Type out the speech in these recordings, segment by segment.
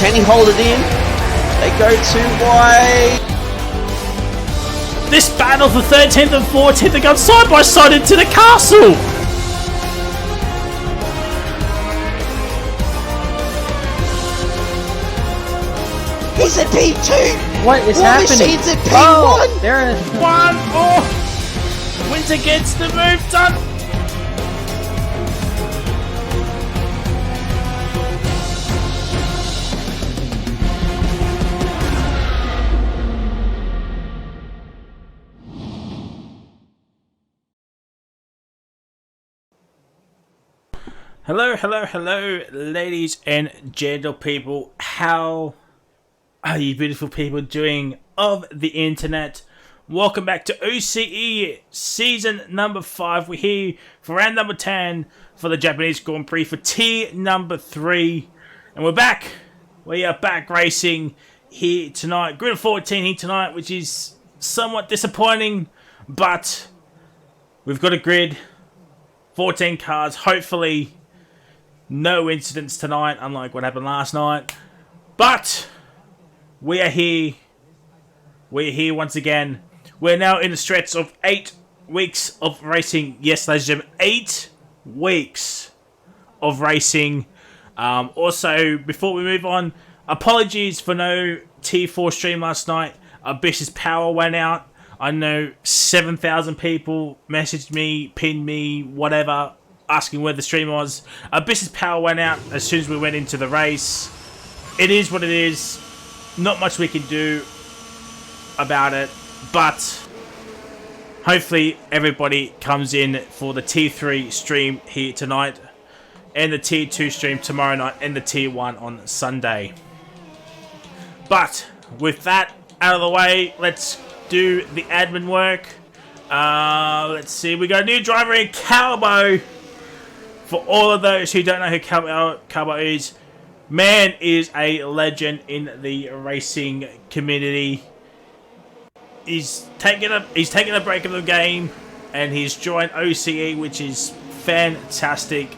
Can he hold it in? They go too wide. This battle for 13th and 14th, they go side by side into the castle. He's at P2. What is War happening? Machine's at P1. Oh, there is One. Oh, Winter gets the move done. Hello, ladies and gentle people. How are you beautiful people doing of the internet? Welcome back to OCE season number 5. We're here for round number 10 for the Japanese Grand Prix for tier number 3. And we're back. We are back racing here tonight. Grid of 14 here tonight, which is somewhat disappointing. But we've got a grid. 14 cars, hopefully. No incidents tonight, unlike what happened last night. But we are here. We're here once again. We're now in the stretch of 8 weeks of racing. Yes, ladies and gentlemen, 8 weeks of racing. Also, before we move on, apologies for no Tier 4 stream last night. Ambitious Power went out. I know 7,000 people messaged me, pinned me, whatever, asking where the stream was. Ambitious Power went out as soon as we went into the race. It is what it is. Not much we can do about it, but hopefully everybody comes in for the Tier 3 stream here tonight, and the Tier 2 stream tomorrow night, and the Tier 1 on Sunday. But with that out of the way, let's do the admin work. Let's see, we got a new driver in Calbo. For all of those who don't know who Calbo is, man is a legend in the racing community. He's taken a break of the game, and he's joined OCE, which is fantastic.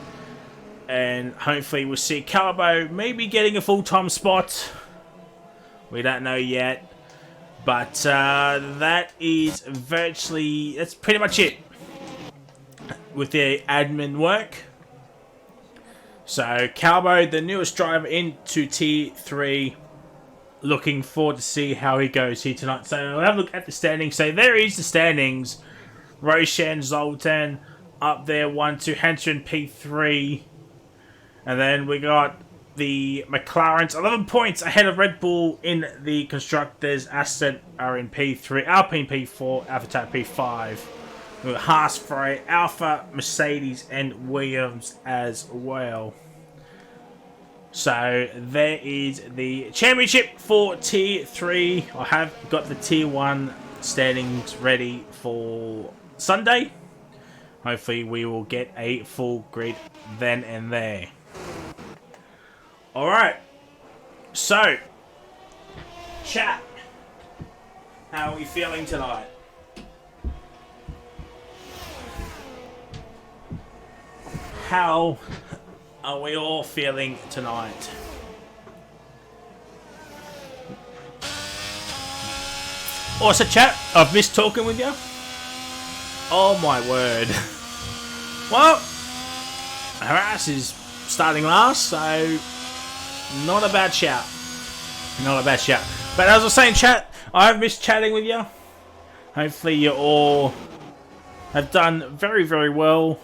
And hopefully we'll see Calbo maybe getting a full-time spot. We don't know yet. But that's pretty much it with the admin work. So, Calbo, the newest driver into Tier 3. Looking forward to see how he goes here tonight. So, we'll have a look at the standings. So, there is the standings. Roshan, Zoltan up there, 1-2. Hanser in P3. And then we got the McLarens, 11 points ahead of Red Bull in the Constructors. Aston are in P3. Alpine P4. AlphaTauri P5. Haas, Ferrari, Alpha, Mercedes, and Williams as well. So there is the championship for Tier 3. I have got the Tier 1 standings ready for Sunday. Hopefully we will get a full grid then and there. Alright. So, chat. How are we feeling tonight? How are we all feeling tonight? Also, chat, I've missed talking with you. Oh my word. Well, Harass is starting last, so not a bad shout. Not a bad shout. But as I was saying, chat, I've missed chatting with you. Hopefully you all have done very, very well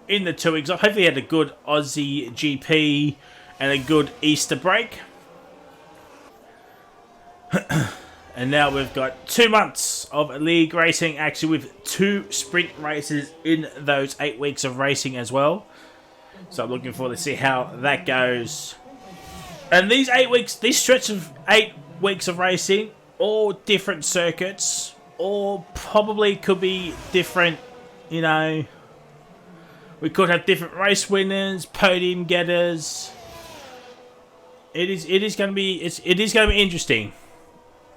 in the 2 weeks. Hopefully you had a good Aussie GP and a good Easter break. And now we've got 2 months of league racing, actually with 2 sprint races in those 8 weeks of racing as well. So I'm looking forward to see how that goes. And these 8 weeks, this stretch of 8 weeks of racing, all different circuits, or probably could be different, you know. We could have different race winners, podium getters. It is going to be interesting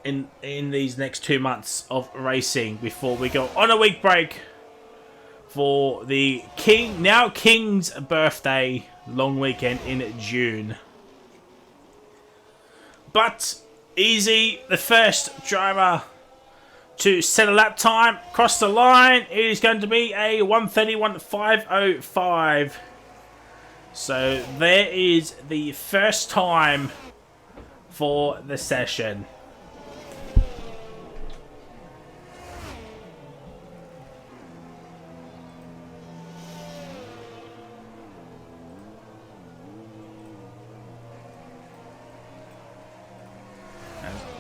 in these next 2 months of racing before we go on a week break for the King's birthday long weekend in June. but easy. The first driver to set a lap time across the line. It is going to be a 1:31.505. So there is the first time for the session.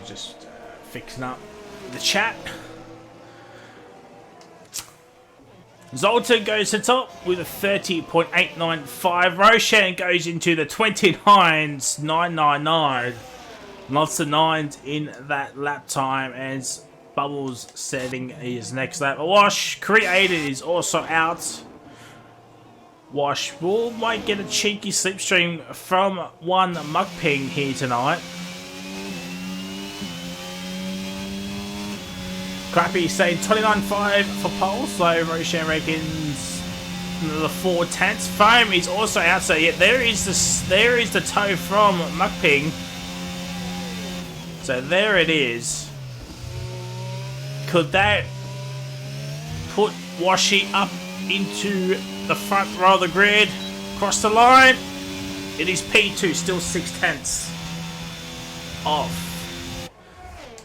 Just fixing up the chat. Zoltan goes to top with a 30.895. Roshan goes into the 29s, 999. Lots of nines in that lap time as Bubbles setting his next lap. Wash Created is also out. Wash might get a cheeky slipstream from one Mukping here tonight. Crappy saying 29.5 for pole, so Roshan reckons the 4 tenths. Foam is also out, so yeah, there is the toe from Mukping. So there it is. Could that put Washi up into the front row of the grid? Across the line. It is P2, still 6 tenths off.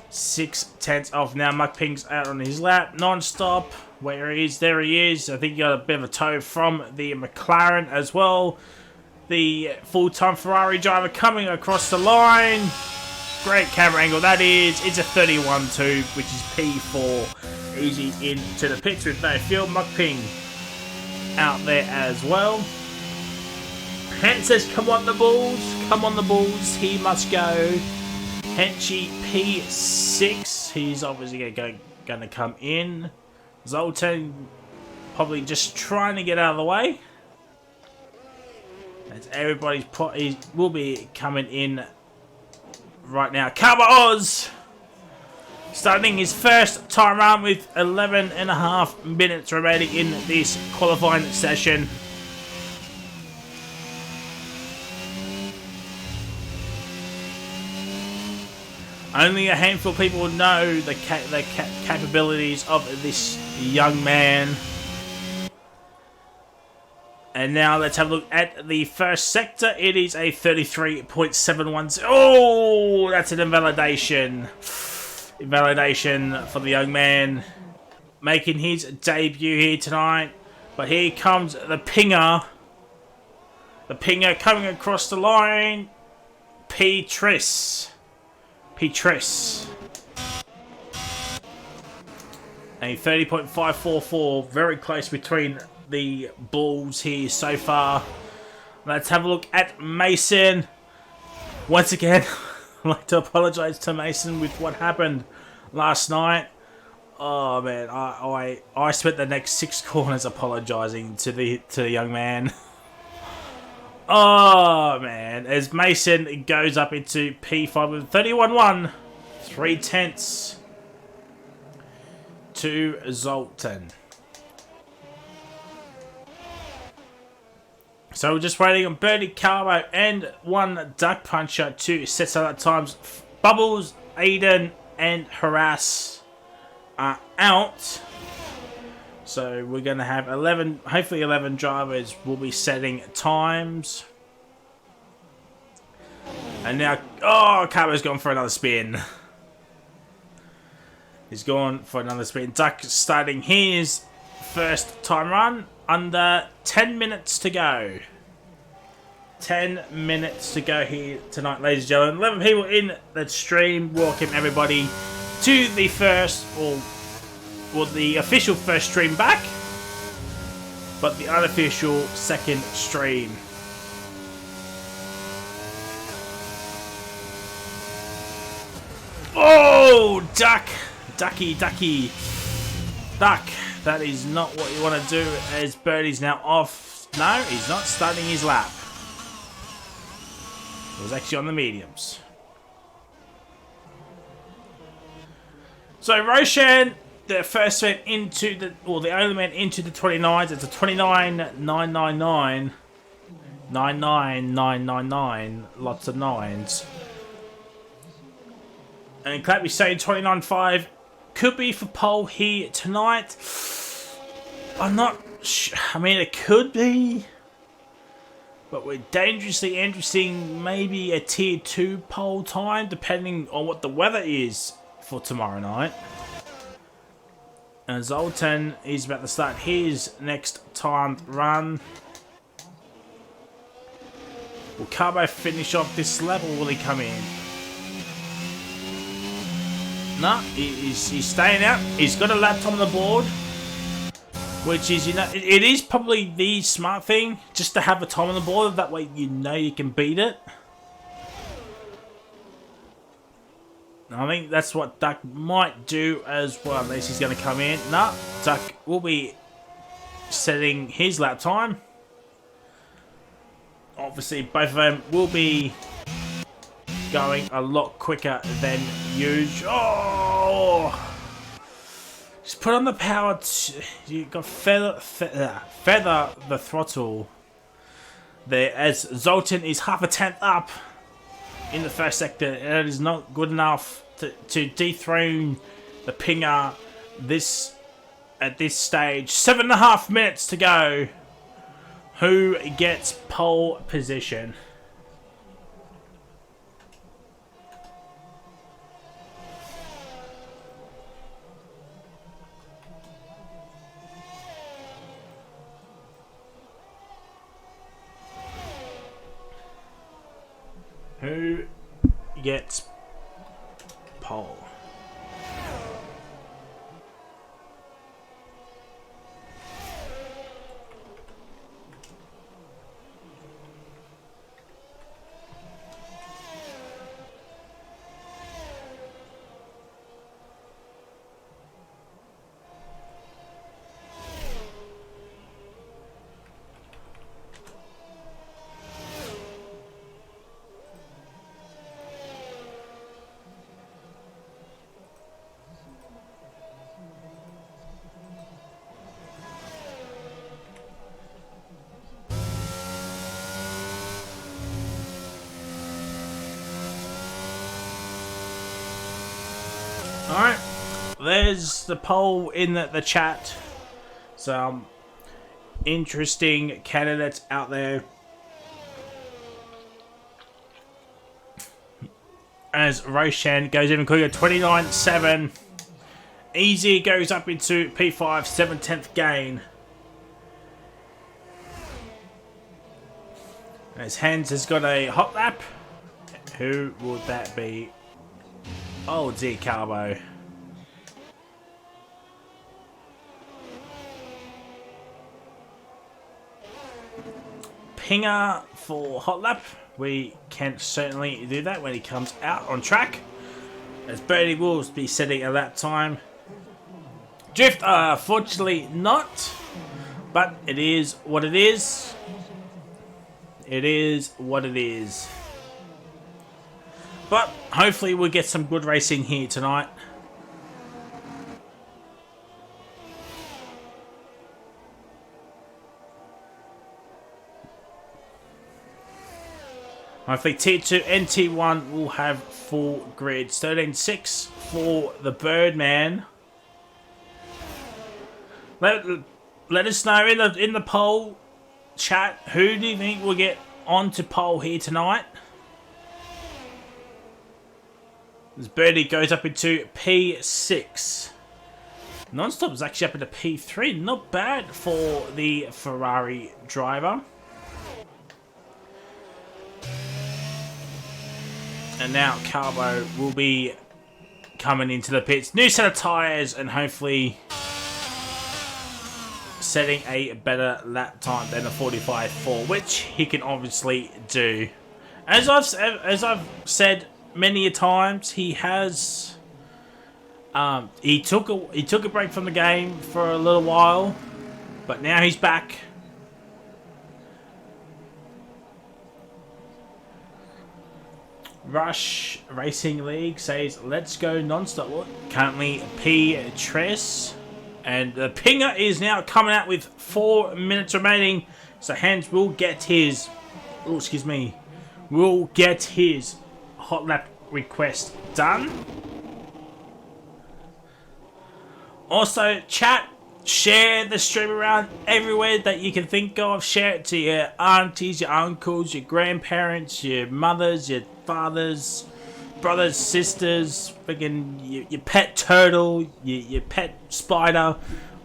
6 tenths off now. Mukping's out on his lap, non-stop. Where he is, there he is. I think he got a bit of a toe from the McLaren as well. The full-time Ferrari driver coming across the line. Great camera angle that is. It's a 31.2, which is P4. Easy into the pits with no fuel. Mukping out there as well. Hent says, come on the Bulls. Come on the Bulls. He must go. Henchy P6, he's obviously going to come in. Zoltan probably just trying to get out of the way. As he will be coming in right now. Kaba Oz starting his first time around with 11.5 minutes remaining in this qualifying session. Only a handful of people know the capabilities of this young man. And now let's have a look at the first sector. It is a 33.710. Oh, that's an invalidation. Invalidation for the young man making his debut here tonight. But here comes the Pinger. The Pinger coming across the line. Petris. A 30.544, very close between the Bulls here so far. Let's have a look at Mason. Once again, I'd like to apologise to Mason with what happened last night. Oh man, I spent the next 6 corners apologising to the young man. Oh man, as Mason goes up into P5 with 31.1, 3 tenths to Zoltan. So we're just waiting on Bernie Carbo and one Duck Puncher to set out times. Bubbles, Aiden, and Harass are out. So we're going to have 11, hopefully 11 drivers will be setting times. And now, oh, Carbo's gone for another spin. He's gone for another spin. Duck starting his first time run. Under 10 minutes to go. 10 minutes to go here tonight, ladies and gentlemen. 11 people in the stream. Welcome everybody to the first, or the official first stream back, but the unofficial second stream. Oh, Duck! Ducky. Duck. That is not what you want to do, as Birdie's now off. No, he's not starting his lap. It was actually on the mediums. So Roshan, the first man into the, or the only man into the 29s. It's a 29.999. 99999. Lots of nines. And Clappy saying 29.5 could be for pole here tonight. I'm not sure. I mean, it could be. But we're dangerously interesting. Maybe a tier 2 pole time, depending on what the weather is for tomorrow night. And Zoltan is about to start his next timed run. Will Carbo finish off this level? Will he come in? No, he's staying out. He's got a lap on the board. Which is, you know, it is probably the smart thing. Just to have a time on the board. That way you know you can beat it. I think that's what Duck might do as well. Unless he's going to come in. No, Duck will be setting his lap time. Obviously, both of them will be going a lot quicker than usual. Oh! Just put on the power. You got feather the throttle there, as Zoltan is half a tenth up in the first sector. It is not good enough to dethrone the Pinger at this stage. 7.5 minutes to go. Who gets pole position? Who gets pole? Alright, there's the poll in the chat. Some interesting candidates out there. As Roshan goes even quicker, 29.7. Easy goes up into P5, 7/10 gain. As Hans has got a hot lap. Who would that be? Oh, dear, Carbo. Pinger for hot lap. We can certainly do that when he comes out on track. As Birdie will be setting a lap time. Drift, fortunately not. But it is what it is. It is what it is. But hopefully we'll get some good racing here tonight. Hopefully T2 and T1 will have full grids. 13.6 for the Birdman. Let us know in the poll chat, who do you think will get onto pole here tonight? As Birdie goes up into P6. Non-stop is actually up into P3. Not bad for the Ferrari driver. And now Carbo will be coming into the pits. New set of tyres and hopefully setting a better lap time than the 45.4, which he can obviously do. As I've said many a times, he has he took a break from the game for a little while, but now he's back. Rush Racing League says, let's go non-stop. Well, currently P3. And the Pinger is now coming out with 4 minutes remaining. So Hans will get his... Oh, excuse me. Will get his hot lap request done. Also, chat, share the stream around everywhere that you can think of. Share it to your aunties, your uncles, your grandparents, your mothers, your fathers, brothers, sisters, freaking your pet turtle, your pet spider.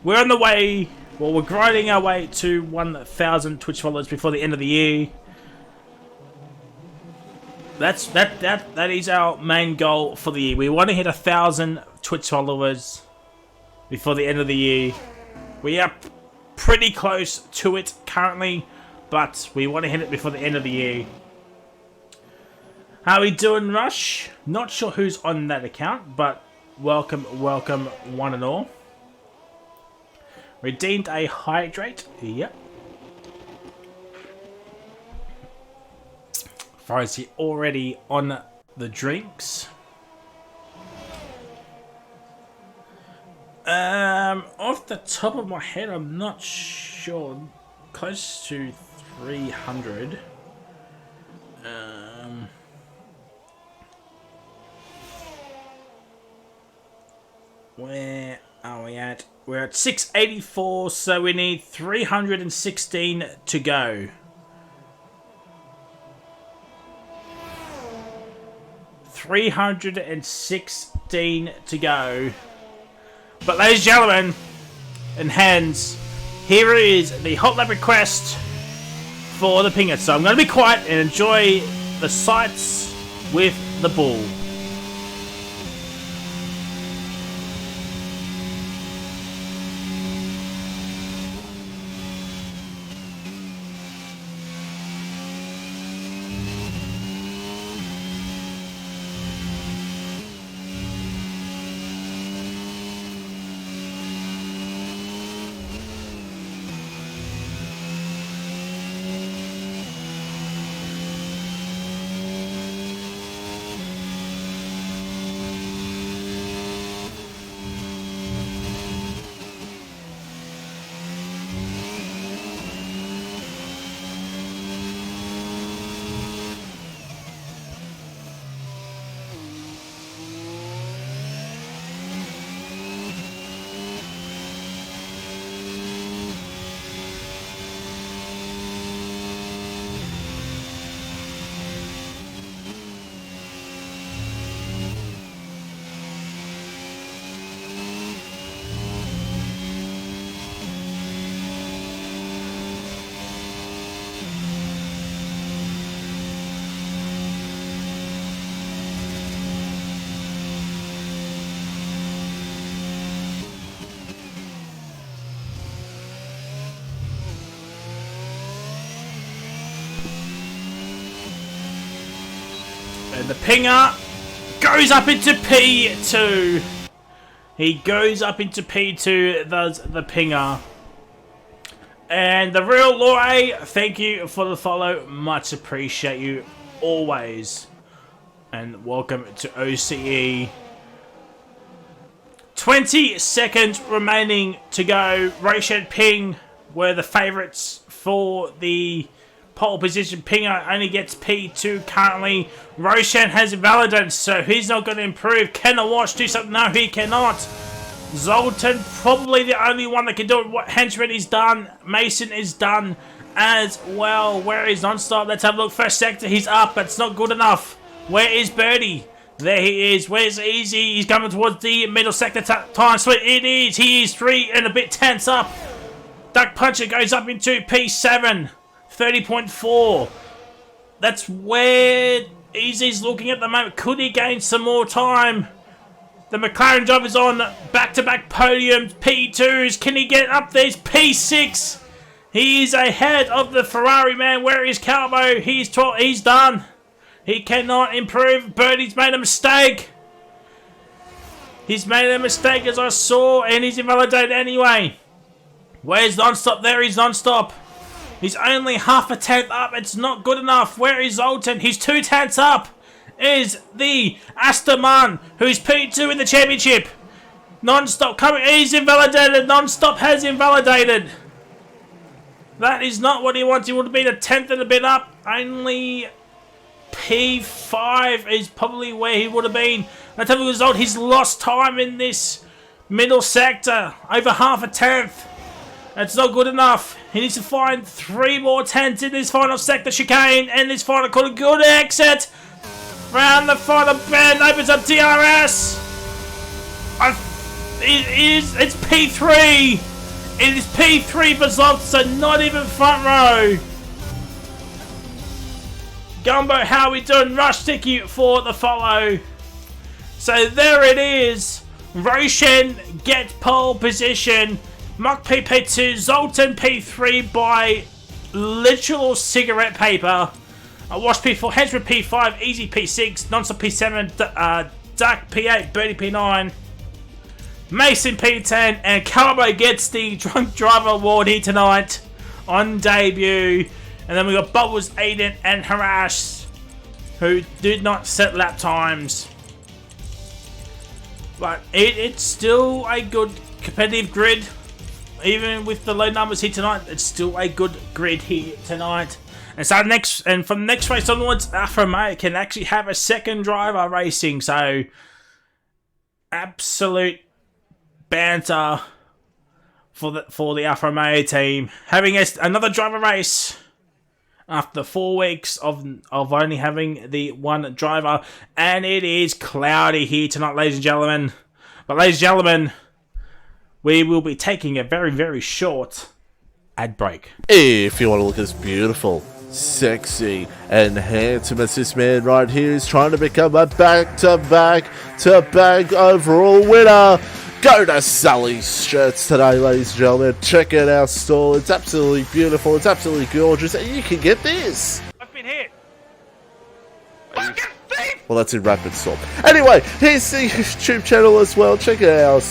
We're on the way, well, we're grinding our way to 1,000 Twitch followers before the end of the year. That is our main goal for the year. We want to hit 1,000 Twitch followers before the end of the year. We are pretty close to it currently, but we want to hit it before the end of the year. How we doing, Rush? Not sure who's on that account, but welcome one and all. Redeemed a hydrate. Yep. Is already on the drinks. Off the top of my head, I'm not sure. Close to 300. Where are we at? We're at 684, so we need 316 to go. 316 to go. But ladies and gentlemen, and hands, here is the hot lap request for the pinger. So I'm going to be quiet and enjoy the sights with the bull. And the pinger goes up into P2. He goes up into P2, does the pinger. And the real Lore, thank you for the follow. Much appreciate you always. And welcome to OCE. 20 seconds remaining to go. Roshan Ping were the favourites for the pole position. Pinger only gets P2 currently. Roshan has invalidated, so he's not going to improve. Can the watch do something? No, he cannot. Zoltan, probably the only one that can do it. What Henchman is done. Mason is done as well. Where is Nonstop? Let's have a look. First sector, he's up, but it's not good enough. Where is Birdie? There he is. Where's Easy? He's coming towards the middle sector time split. It is. He is 3 and a bit tense up. Duck Puncher goes up into P7. 30.4. That's where Easy's looking at the moment. Could he gain some more time? The McLaren driver's on back-to-back podiums. P2s. Can he get up there? P6. He is ahead of the Ferrari man. Where is Calvo? He's done. He cannot improve. Birdie's made a mistake. He's made a mistake as I saw, and he's invalidated anyway. Where's Nonstop? There is Nonstop. He's only half a tenth up. It's not good enough. Where is Zoltan? He's 2 tenths up. Is the Asterman, who's P2 in the championship. Nonstop coming. He's invalidated. Nonstop has invalidated. That is not what he wants. He would have been a tenth and a bit up. Only P5 is probably where he would have been. Let's have a result. He's lost time in this Middle sector, over half a tenth. That's not good enough. He needs to find 3 more tenths in this final sector chicane and this final corner. Good exit. Round the final bend, opens up DRS. It's P3. It is P3 for Zolt, so not even front row. Gumbo, how are we doing? Rush Sticky for the follow. So there it is. Roshan gets pole position. Muck P2, Zoltan P3 by literal cigarette paper. Wash P4, Henchman P5, Easy P6, Nonstop P7, Duck P8, Birdie P9, Mason P10, and Carbo gets the Drunk Driver Award here tonight on debut. And then we got Bubbles, Aiden, and Harash, who did not set lap times. But it's still a good competitive grid. Even with the low numbers here tonight, it's still a good grid here tonight. And so from next race onwards, Alfa Romeo can actually have a second driver racing. So absolute banter for the Alfa Romeo team, having another driver race after 4 weeks of only having the one driver. And it is cloudy here tonight, ladies and gentlemen. But ladies and gentlemen, we will be taking a very, very short ad break. If you want to look at this beautiful, sexy, and handsome as this man right here is trying to become a back-to-back overall winner, go to Sully's Shirts today, ladies and gentlemen. Check out our store. It's absolutely beautiful. It's absolutely gorgeous. And you can get this. I've been hit. Well, that's in Rapid Storm. Anyway, here's the YouTube channel as well. Check out our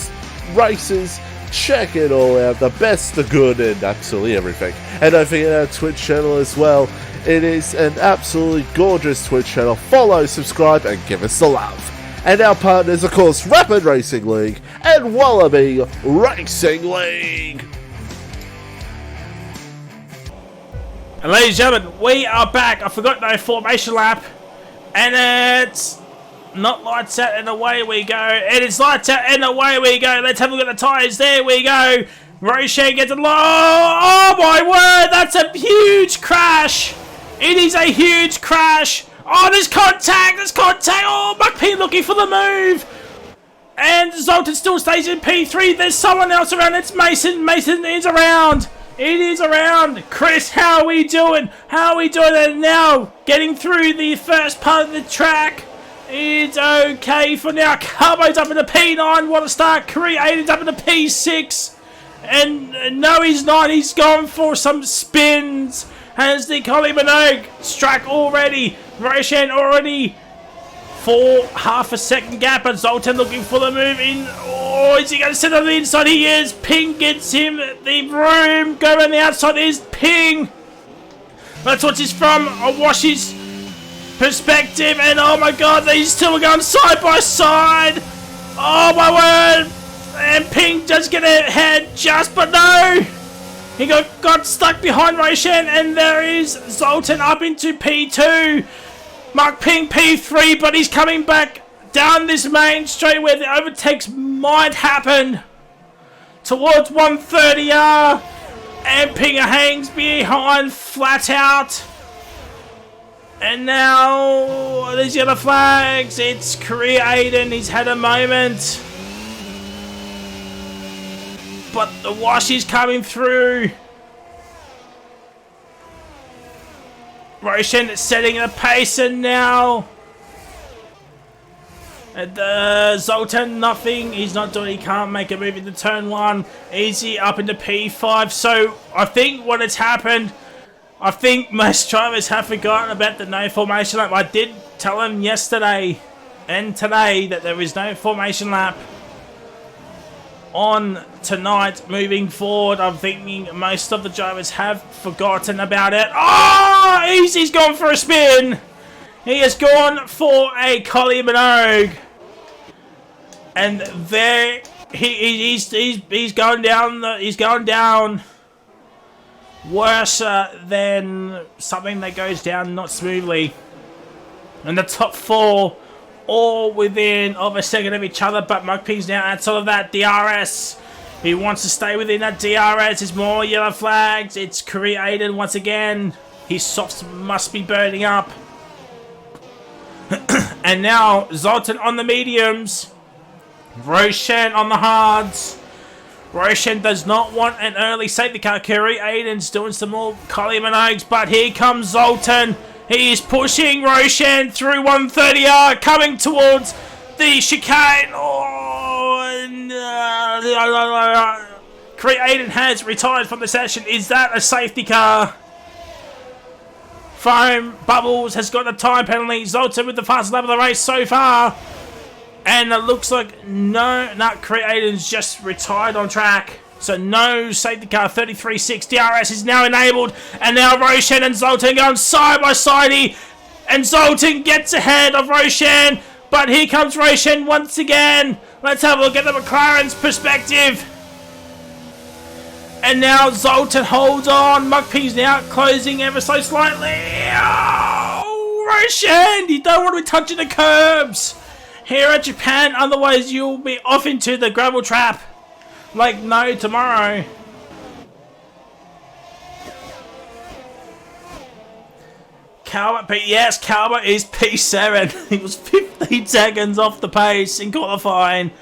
races. Check it all out. The best, the good, and absolutely everything. And don't forget our Twitch channel as well. It is an absolutely gorgeous Twitch channel. Follow, subscribe, and give us the love. And our partners, of course, Rapid Racing League and Wallaby Racing League. And ladies and gentlemen, we are back. I forgot no formation lap. And it's not lights out and away we go. It is lights out and away we go. Let's have a look at the tyres. There we go. Roshan gets a low. Oh my word, that's a huge crash. It is a huge crash. Oh, there's contact. Oh, McP looking for the move. And Zoltan still stays in P3. There's someone else around. It's Mason. Mason is around. It is around. Chris, how are we doing? And now, getting through the first part of the track. It's okay for now. Carbo's up in the P9. What a start. Created up in the P6. And no, he's not. He's gone for some spins. Has the Collie Minogue struck already. Roshan already for half a second gap. And Zoltan looking for the move in. Oh, is he going to sit on the inside? He is. Ping gets him the room. Go around the outside is Ping. That's what he's from. A Washi's perspective. And oh my god, these two are going side by side. Oh my word. And Ping does get ahead just, but no. He got stuck behind Roshan, and there is Zoltan up into P2. Mark Ping P3, but he's coming back down this main straight where the overtakes might happen. Towards 130R. And Ping hangs behind flat out. And now there's yellow flags. It's Career Aiden. He's had a moment. But the wash is coming through. Roshan setting the pace, and now Zoltan nothing. He's not doing. He can't make a move into turn 1. Easy up into P5. So I think what has happened. I think most drivers have forgotten about the no formation lap. I did tell them yesterday and today that there is no formation lap on tonight moving forward. I'm thinking most of the drivers have forgotten about it. Oh, Easy's gone for a spin. He has gone for a Collie Minogue. And there he's going down he's going down worse than something that goes down not smoothly. And the top 4 all within of a second of each other, but Mugpig's now outside of that DRS. He wants to stay within that DRS. There's more yellow flags. It's created once again. His softs must be burning up. And now Zoltan on the mediums. Roshan on the hards. Roshan does not want an early safety car. Curry Aiden's doing some more Collie Minogues, but here comes Zoltan. He is pushing Roshan through 130R, coming towards the chicane. Oh, no. Curry Aiden has retired from the session. Is that a safety car? Foam Bubbles has got a time penalty. Zoltan with the fastest lap of the race so far. And it looks like Curry Aiden's just retired on track. So no safety car. 33.6 DRS is now enabled. And now Roshan and Zoltan going side by side. And Zoltan gets ahead of Roshan. But here comes Roshan once again. Let's have a look at the McLaren's perspective. And now Zoltan holds on. Mugpig's now closing ever so slightly. Oh, Roshan, you don't want to be touching the curbs here at Japan, otherwise you'll be off into the gravel trap like no tomorrow. Calvert, but yes, Calvert is P7. He was 15 seconds off the pace in qualifying,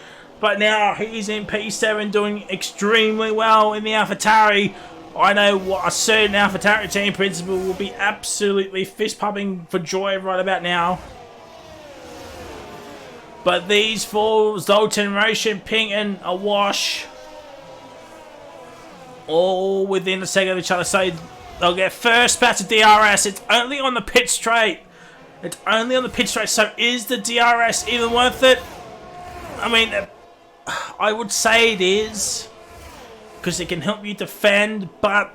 but now he's in P7 doing extremely well in the AlphaTauri. I know what a certain AlphaTauri team principal will be absolutely fist pumping for joy right about now. But these four, Zoltan, Roshan, Ping, and a wash, all within a second of each other. So they'll get first pass of DRS. It's only on the pit straight. It's only on the pit straight. So is the DRS even worth it? I mean, I would say it is, because it can help you defend. But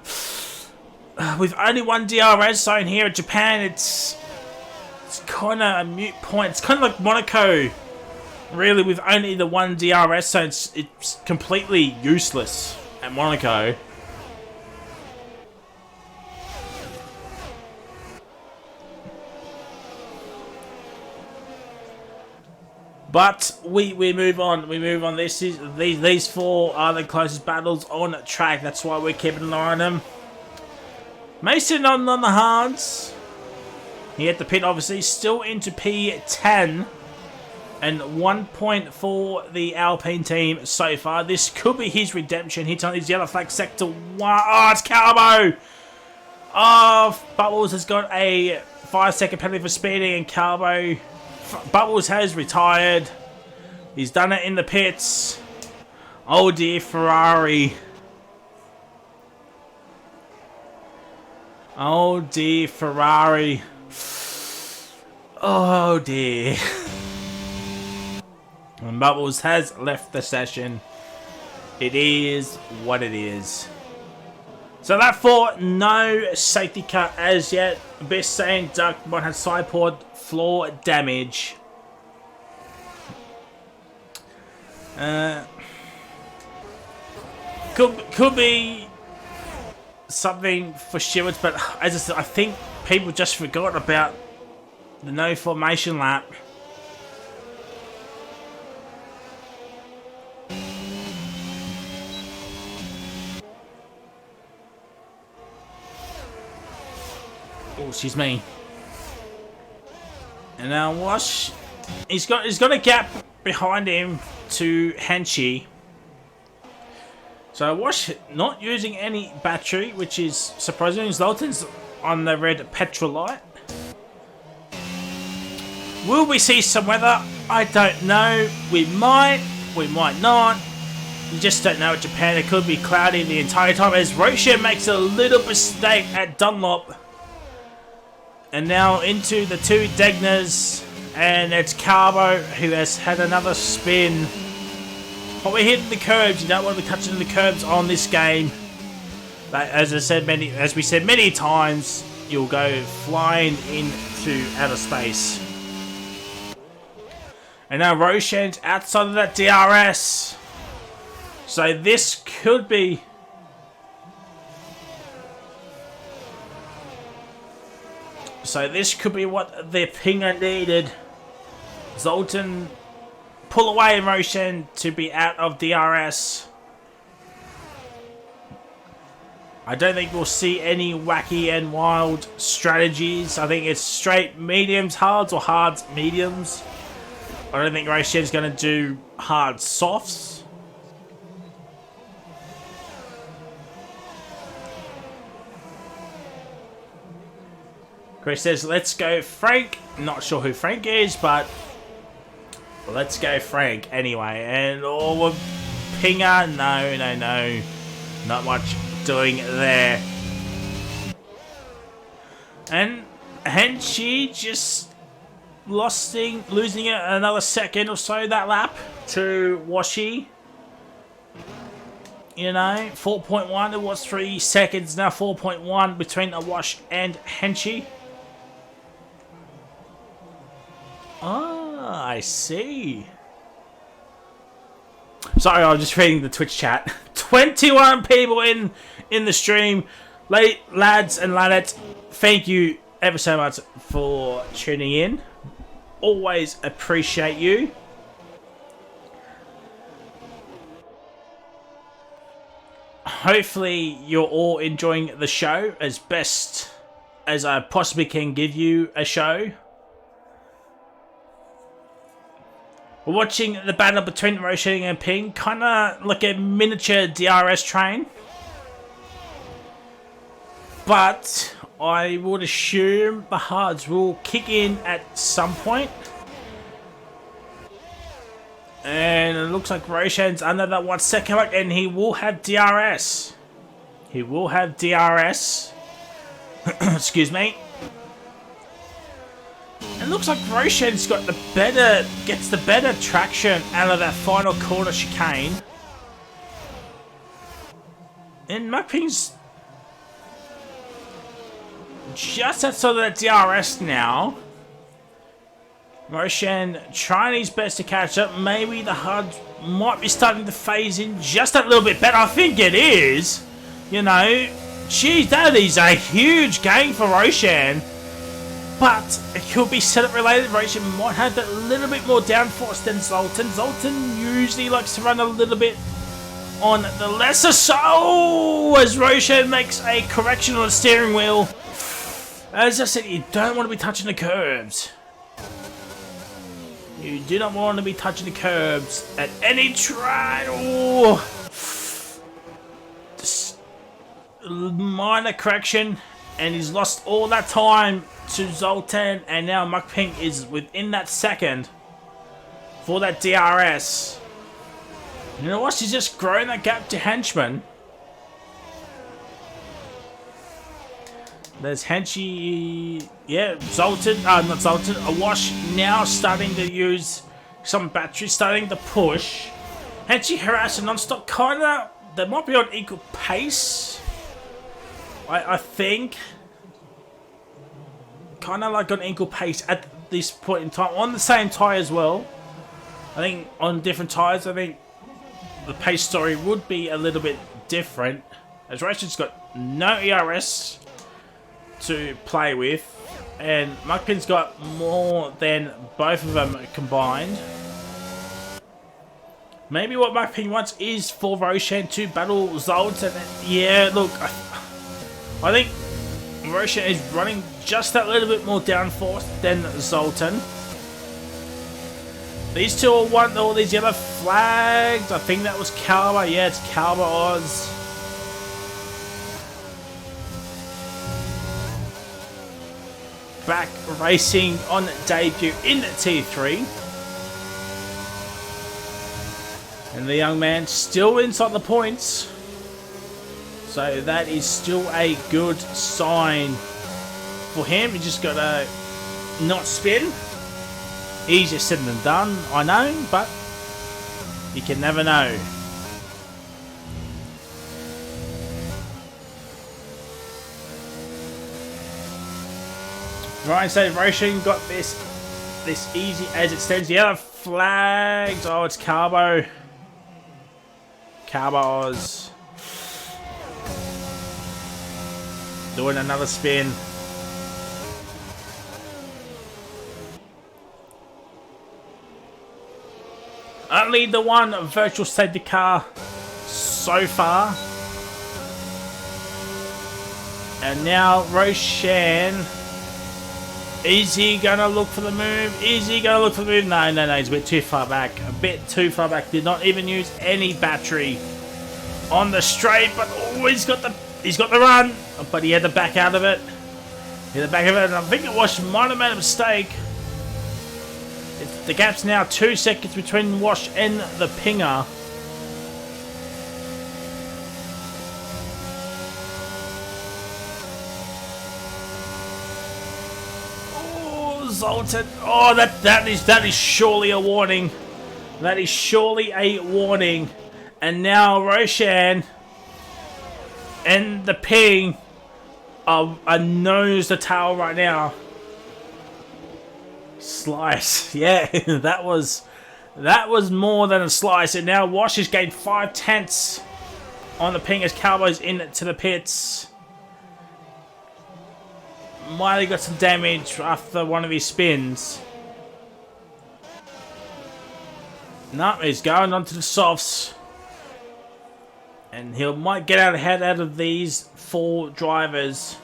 with only one DRS zone here in Japan, it's kind of a moot point. It's kind of like Monaco. Really, with only the one DRS, so it's completely useless at Monaco. But we move on. We move on. These four are the closest battles on track. That's why we're keeping an eye on them. Mason on the hards. He had the pit, obviously, still into P10. And 1 point for the Alpine team so far. This could be his redemption. He's on his yellow flag sector 1. Oh, it's Calbo. Oh, Bubbles has got a 5-second penalty for speeding. And Calbo, Bubbles has retired. He's done it in the pits. Oh dear, Ferrari. Oh dear, Ferrari. Oh dear. And Bubbles has left the session. It is what it is. So that for no safety car as yet. Best saying Duck might have side pod floor damage. Could be something for Stewards, but as I said, I think people just forgot about the no formation lap. Oh, excuse me. And now Wash, he's got a gap behind him to Henshi. So Wash not using any battery, which is surprising. Zoltan's on the red Petrolite. Will we see some weather? I don't know. We might not. You just don't know at Japan. It could be cloudy the entire time as Roshan makes a little mistake at Dunlop. And now into the two Degners, and it's Carbo who has had another spin. But we're hitting the curbs. You don't want to be touching the curbs on this game. But as we said many times, you'll go flying into outer space. And now Roshan's outside of that DRS. So this could be. So this could be what the Pinger needed. Zoltan pull away Roshan to be out of DRS. I don't think we'll see any wacky and wild strategies. I think it's straight mediums, hards, or hards, mediums. I don't think Roshan's going to do hard softs. Chris says, let's go Frank. Not sure who Frank is, but let's go Frank anyway. And oh, Pinger, no. Not much doing there. And Henshi just losing it another second or so that lap to Washi. You know, 4.1, it was 3 seconds, now 4.1 between Awash and Henshi. Ah, I see. Sorry, I'm just reading the Twitch chat. 21 people in the stream. Lads and ladettes, thank you ever so much for tuning in. Always appreciate you. Hopefully you're all enjoying the show as best as I possibly can give you a show. We're watching the battle between Roshan and Ping, kind of like a miniature DRS train. But I would assume the hards will kick in at some point. And it looks like Roshan's under that 1 second mark, and he will have DRS. He will have DRS. Excuse me. It looks like Roshan's gets the better traction out of that final corner chicane. And Mukping's just outside of that DRS now. Roshan trying his best to catch up. Maybe the HUD might be starting to phase in just a little bit better. I think it is. You know, geez, that is a huge gain for Roshan. But it could be setup related. Roshan might have a little bit more downforce than Zoltan. Zoltan usually likes to run a little bit on the lesser so as Roshan makes a correction on the steering wheel. As I said, you don't want to be touching the curbs. You do not want to be touching the curbs at any train. Oh. Just minor correction, and he's lost all that time to Zoltan, and now Mukping is within that second for that DRS. You know what? He's just growing that gap to Henchman. There's Henshi, yeah, Zoltan, not Zoltan, Awash now starting to use some battery, starting to push. Henshi harassing non-stop, kinda, they might be on equal pace, I think. Kinda like on equal pace at this point in time, on the same tyre as well. I think on different tyres, I think the pace story would be a little bit different. As Rachel's got no ERS to play with, and Mukping's got more than both of them combined. Maybe what Mukping wants is for Roshan to battle Zoltan. Yeah, look, I think Roshan is running just that little bit more downforce than Zoltan. These two all want all these yellow flags. I think that was Calba. Yeah, it's Calba Oz. Back racing on debut in T3. And the young man still inside the points. So that is still a good sign for him. He just got to not spin. Easier said than done, I know, but you can never know. Ryan said Roshan got this easy as it stands. The other flags. Oh, it's Carbo. Carbos. Doing another spin. Only the one virtual safety car so far. And now Roshan. Is he gonna look for the move? Is he gonna look for the move? No, he's a bit too far back. A bit too far back. Did not even use any battery on the straight, but oh, he's got the run. But he had to back out of it. He had to back out of it, and I think Wash might have made a mistake. The gap's now 2 seconds between Wash and the Pinger. Zoltan. Oh, that is surely a warning. That is surely a warning. And now Roshan and the Ping are nose to tail right now. Slice. Yeah, that was more than a slice. And now Wash has gained 5/10 on the Ping as Cowboys into the pits. Might have got some damage after one of his spins. No, he's going on to the softs. And he might get out of these 4 drivers.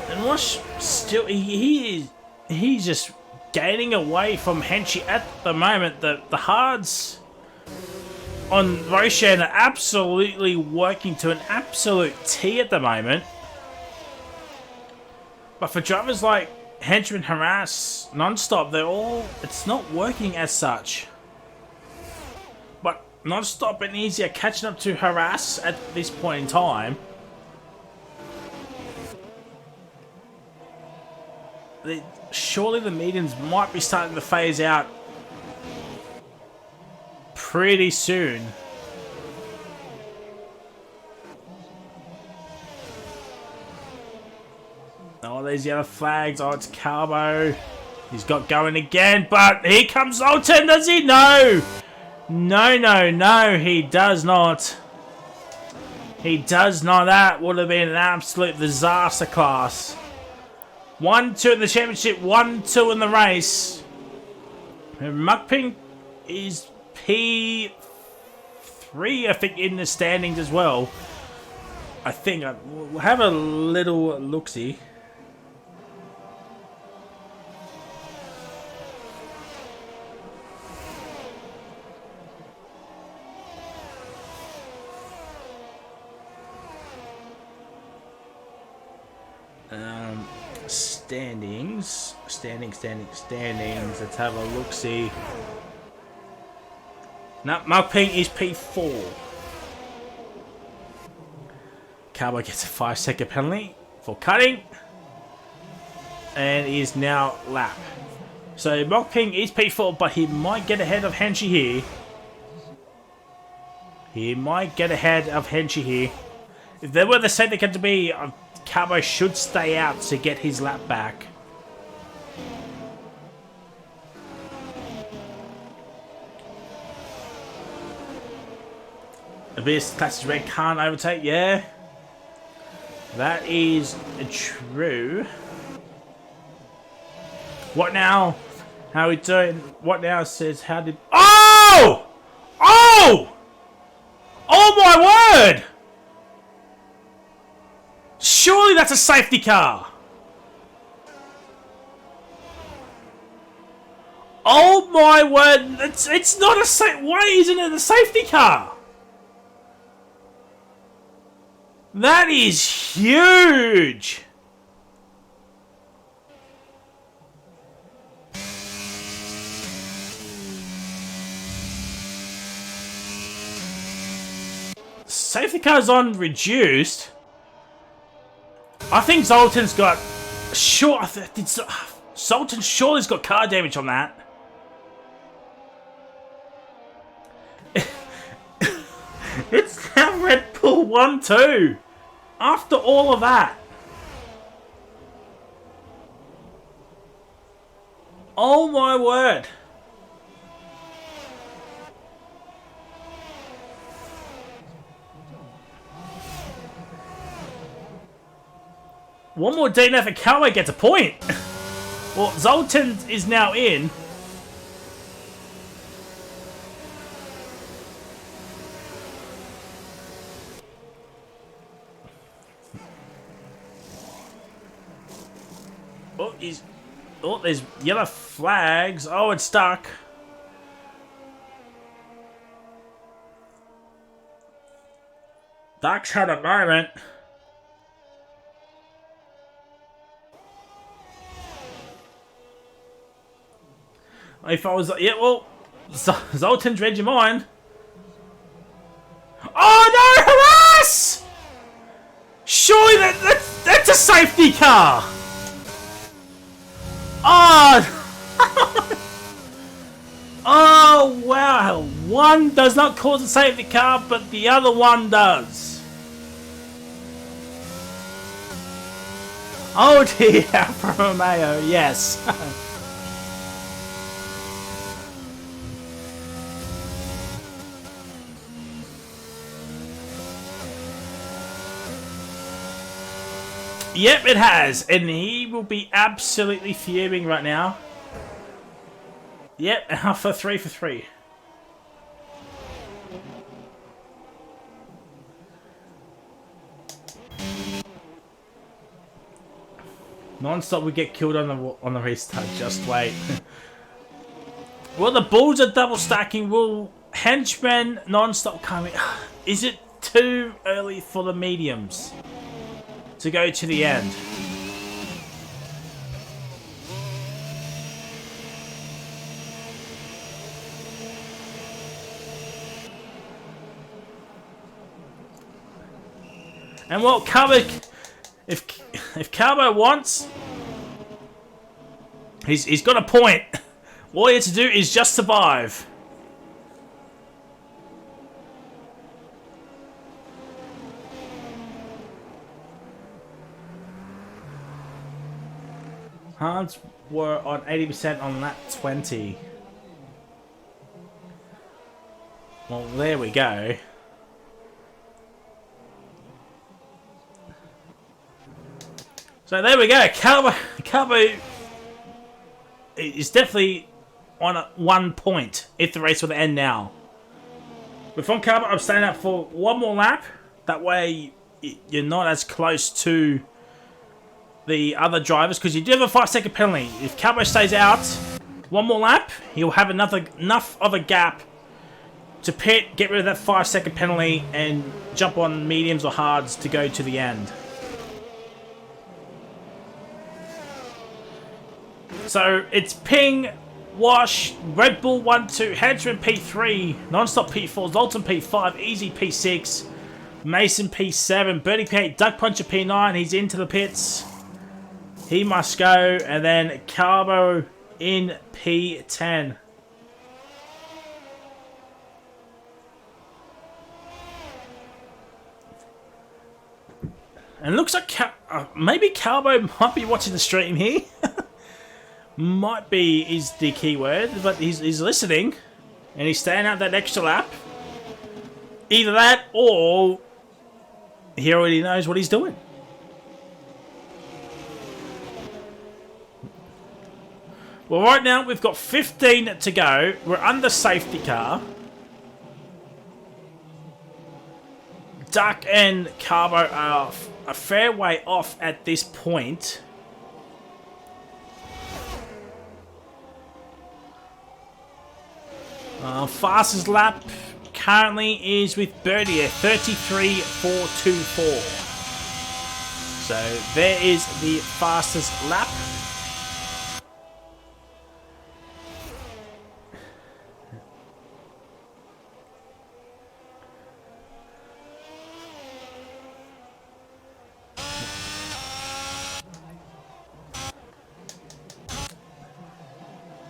And Wash still, he's just gaining away from Henshi at the moment. The hards on Roshan are absolutely working to an absolute T at the moment. But for drivers like Henchman, Harass, Non-Stop, it's not working as such. But Non-Stop and Easy are catching up to Harass at this point in time. Surely the mediums might be starting to phase out pretty soon. Oh, there's the other flags. Oh, it's Carbo. He's got going again, but here comes Zoltan. Does he? No! No, he does not. He does not. That would have been an absolute disaster class. 1-2 in the championship, 1-2 in the race. Mukping is P3, I think, in the standings as well. I think. We'll have a little look-see. Standings. Let's have a look-see. No, Mukping is P4. Cowboy gets a 5-second penalty for cutting. And is now lap. So Mukping is P4, but he might get ahead of Henshi here. If there were the same they had to be, Cowboy should stay out to get his lap back. Abyss Classic Red can't overtake, yeah. That is true. What now? How are we doing? What now says how did... Oh! Oh! Oh my word! Surely that's a safety car. Oh my word! It's not a safe. Why isn't it a safety car? That is huge. Safety car's on reduced. I think Zoltan's got... Sure, Zoltan surely's got car damage on that. It's now Red Bull 1-2. After all of that. Oh my word. One more DNF and Cowboy gets a point. Well, Zoltan is now in. he's... Oh, there's yellow flags. Oh, it's stuck. Duck's had a moment. If I was... Yeah, well... Zoltan's read your mind. Oh, no! Harass! Surely that's a safety car! Oh! Oh, wow. One does not cause a safety car, but the other one does. Oh dear, Alfa Romeo, yes. Yep, it has, and he will be absolutely fuming right now. Yep, Alpha 3 for 3. Non-stop would get killed on the restart. Just wait. Well, the Bulls are double stacking. Will Henchman non-stop coming? Is it too early for the mediums to go to the end? And what Carbo, if Carbo wants, he's got a point. All he has to do is just survive. Hans were on 80% on lap 20. Well, there we go. So there we go. Carbo is definitely on 1 point if the race were to end now. But from Carbo, I'm staying up for one more lap. That way, you're not as close to the other drivers, because you do have a 5-second penalty. If Carbo stays out one more lap, he'll have enough of a gap to pit, get rid of that 5-second penalty, and jump on mediums or hards to go to the end. So it's Ping, Wash, Red Bull 1-2, Hedgeman P3, Nonstop P4, Zoltan P5, Easy P6, Mason P7, Birdie P8, Duck Puncher P9. He's into the pits. He must go, and then Carbo in P10. And it looks like maybe Carbo might be watching the stream here. Might be is the key word, but he's listening, and he's staying out that extra lap. Either that, or he already knows what he's doing. Well, right now we've got 15 to go. We're under safety car. Duck and Carbo are a fair way off at this point. Fastest lap currently is with Birdie at 33.424. So there is the fastest lap.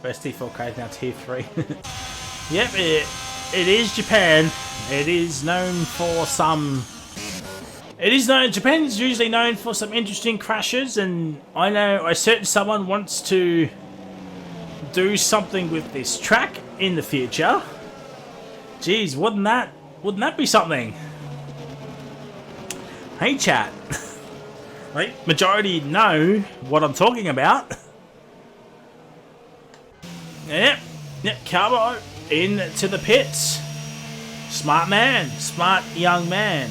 Best T4K is now tier 3. Yep, it is Japan. It is known for some... Japan is usually known for some interesting crashes, and I know a certain someone wants to do something with this track in the future. Jeez, wouldn't that be something? Hey chat. Right, majority know what I'm talking about. Yep, Carbo into the pits. Smart man, smart young man.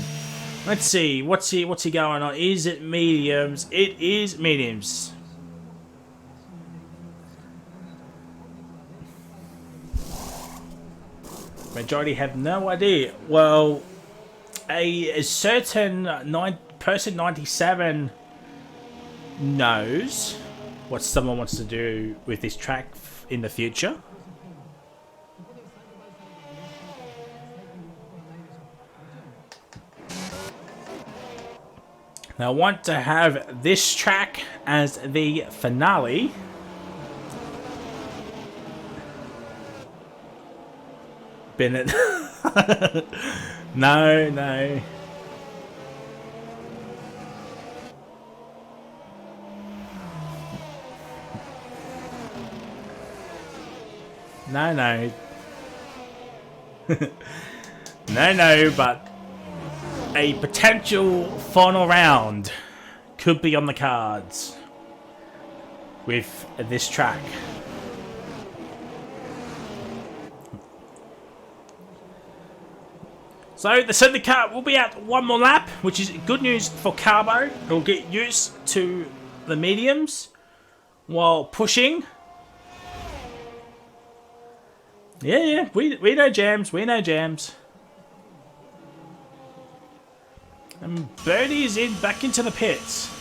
Let's see, what's he going on? Is it mediums? It is mediums. Majority have no idea. Well, a certain person 97 knows what someone wants to do with this track in the future. Now I want to have this track as the finale. Bennett. No, no. No, no. No, no, but a potential final round could be on the cards with this track. So the safety car will be out one more lap, which is good news for Carbo. It'll get used to the mediums while pushing. Yeah, we know jams, we know jams. And Birdie is back into the pits.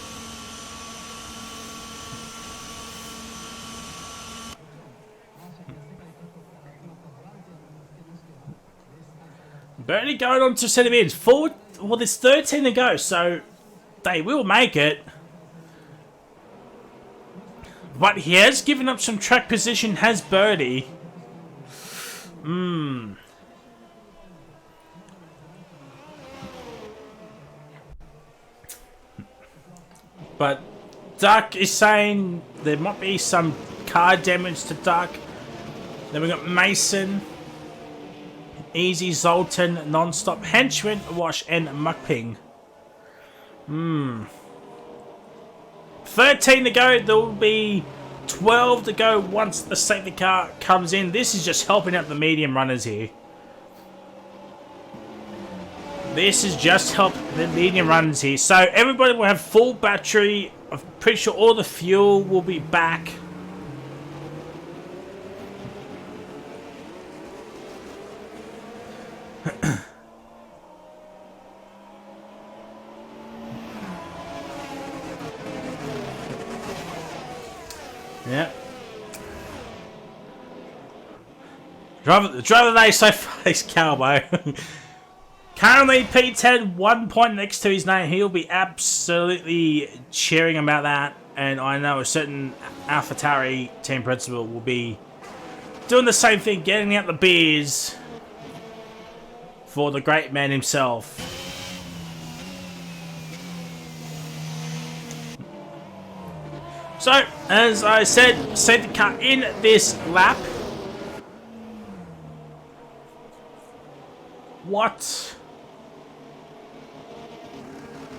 Birdie going on to set him in. Forward, well, there's 13 to go, so they will make it. But he has given up some track position, has Birdie. But Duck is saying there might be some car damage to Duck. Then we got Mason, Easy, Zoltan, Non-Stop, Henchman, Wash, and Muckping. 13 to go. There will be 12 to go once the safety car comes in. This is just helping out the medium runners here. This is just help the medium runners here. So everybody will have full battery. I'm pretty sure all the fuel will be back. Yeah. Driver of the day so far is Cowboy. Currently, P10, 1 point next to his name. He'll be absolutely cheering about that. And I know a certain AlphaTauri team principal will be doing the same thing, getting out the beers for the great man himself. So, as I said, safety car in this lap. What?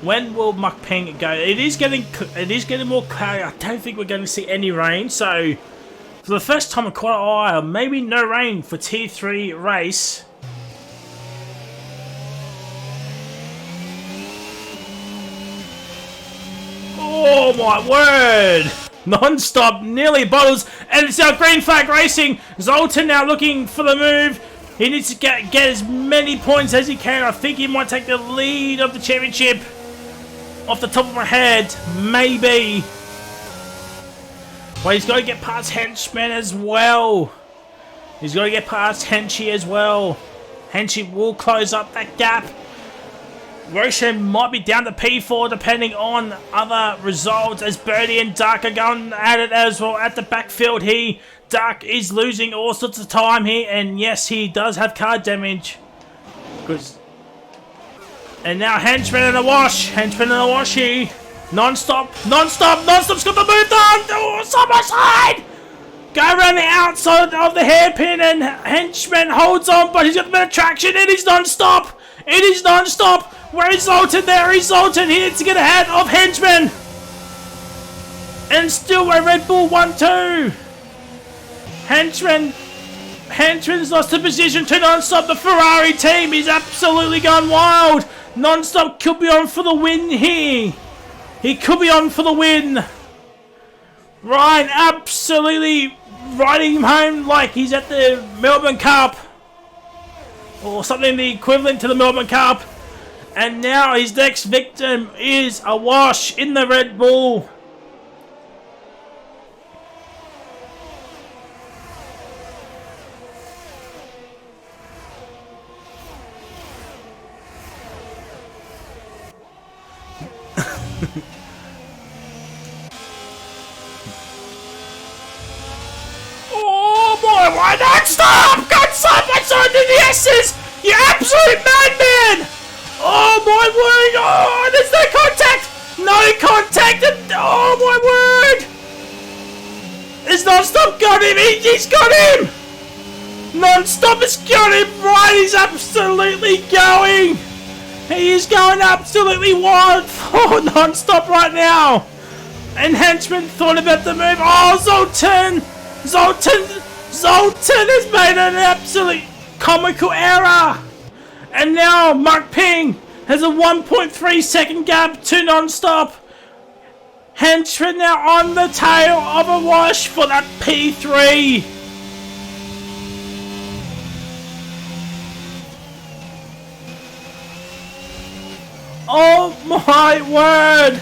When will Muckping go? It is getting more cloudy. I don't think we're going to see any rain. So, for the first time in quite a while, maybe no rain for T3 race. Oh my word! Non-stop, nearly bottles, and it's our green flag racing. Zoltan now looking for the move. He needs to get as many points as he can. I think he might take the lead of the championship. Off the top of my head, maybe. Well, he's got to get past Henchman as well. He's got to get past Henchy as well. Henchy will close up that gap. Roshan might be down to P4 depending on other results as Birdie and Dark are going at it as well at the backfield here. Dark is losing all sorts of time here, and yes, he does have car damage. And now Henchman and a wash. Henchman and a wash here. Non-stop. Non-stop. Non-stop's got the move done. Oh, side by side. Go around the outside of the hairpin, and Henchman holds on, but he's got a bit of traction. It is non-stop. It is non-stop. Where is Zoltan? There is Zoltan. He needs to get ahead of Henchman. And still a Red Bull 1-2. Henchman's lost the position to Non-Stop. The Ferrari team is absolutely gone wild. Non-Stop could be on for the win here. He could be on for the win. Ryan absolutely riding him home like he's at the Melbourne Cup. or something the equivalent to the Melbourne Cup. And now his next victim is a wash in the Red Bull. Oh boy, why not stop? God stop! I saw it in the S's! You absolute madman! Oh my word! Oh, there's no contact! No contact! Oh my word! It's non-stop got him! He's got him! Non-stop has got him right! He's absolutely going! He is going absolutely wild for non-stop right now! And Henchman thought about the move. Oh, Zoltan has made an absolute comical error! And now Mark Ping has a 1.3 second gap to non-stop. Henchman now on the tail of a wash for that P3. Oh my word!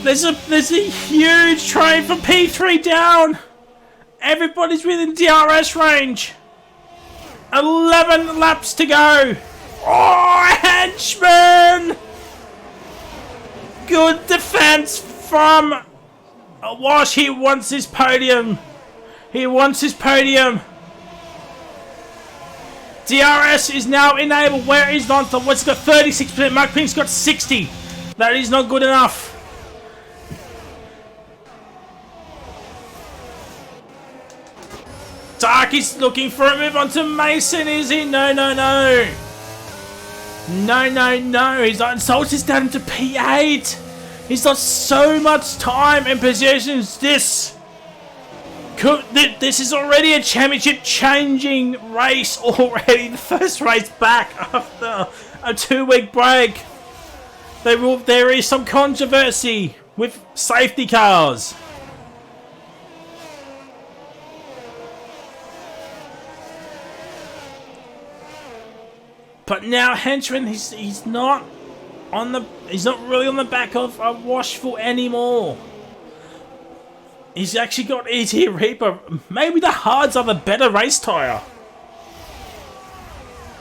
There's a huge train from P3 down. Everybody's within DRS range. 11 laps to go. Oh, Henchman! Good defense from Wash. He wants his podium. He wants his podium. DRS is now enabled. Where is non-stop? What's got 36%? Mark Pink's got 60. That is not good enough. Dark is looking for a move onto Mason, is he? No. No. He's not. Salt is down to P8. He's got so much time and positions. This is already a championship-changing race already. The first race back after a 2-week break. There is some controversy with safety cars. But now Henchman, he's not really on the back of a Washful anymore. He's actually got ET Reaper. Maybe the hards are the better race tyre.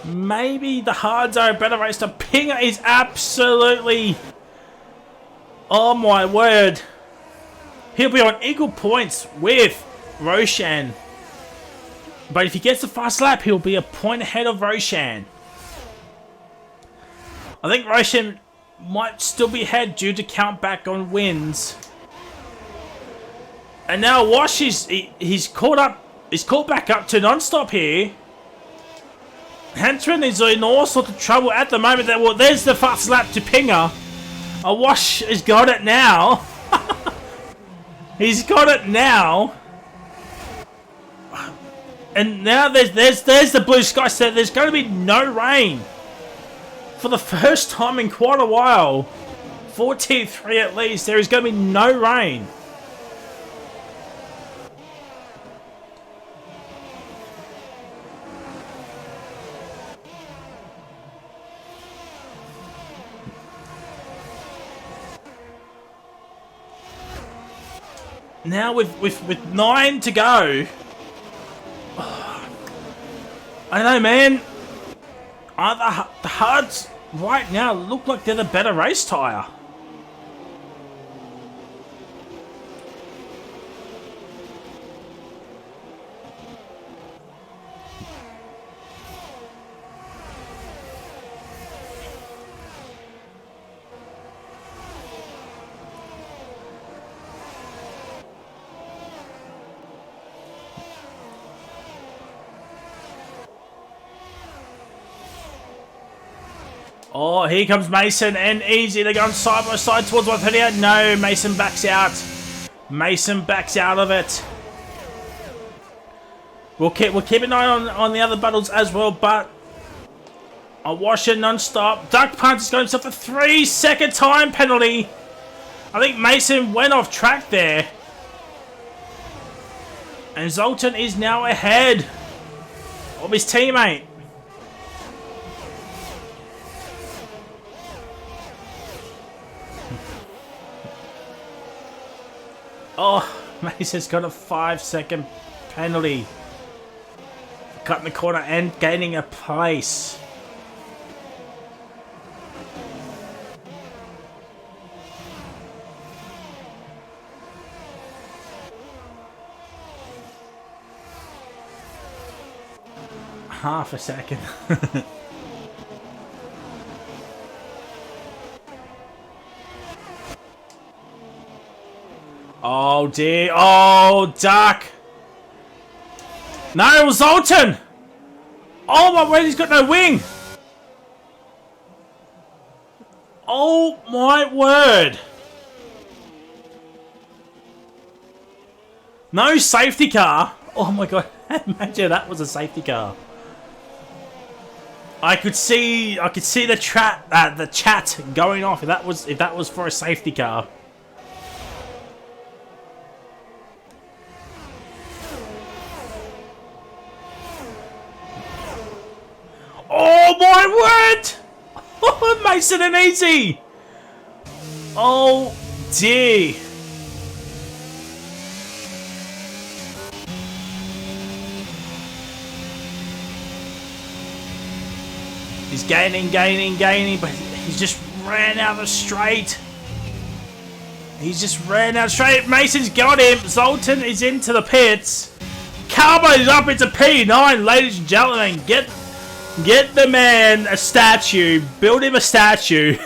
Maybe the hards are a better race tyre. Pinger is absolutely... Oh my word. He'll be on equal points with Roshan. But if he gets the fast lap, he'll be a point ahead of Roshan. I think Roshan might still be ahead due to count back on wins. And now Wash he's caught back up to non-stop here. Henchman is in all sorts of trouble at the moment. Well, there's the fast lap to Pinger. A Wash has got it now. He's got it now. And now there's the blue sky. So there's going to be no rain. For the first time in quite a while, for T3 at least, there is going to be no rain. Now with 9 to go, I don't know, man. The hards right now look like they're the better race tyre. Oh, here comes Mason and Easy. They're going side by side towards 138. No, Mason backs out. Mason backs out of it. We'll keep an eye on the other battles as well, but a washer non-stop. Duck Punch has got himself a 3-second time penalty. I think Mason went off track there. And Zoltan is now ahead. of his teammate. Oh, Mason's got a 5-second penalty. Cutting the corner and gaining a place. Half a second. Oh dear. Oh, duck. No, it was Zoltan. Oh my word, he's got no wing. Oh my word. No safety car. Oh my god. Imagine that was a safety car. I could see the chat going off if that was for a safety car. Oh my word! Oh, Mason and Easy! Oh dear! He's gaining, but he's just ran out of the straight. Mason's got him. Zoltan is into the pits. Carbo's up into P9, ladies and gentlemen. Get the man a statue. Build him a statue.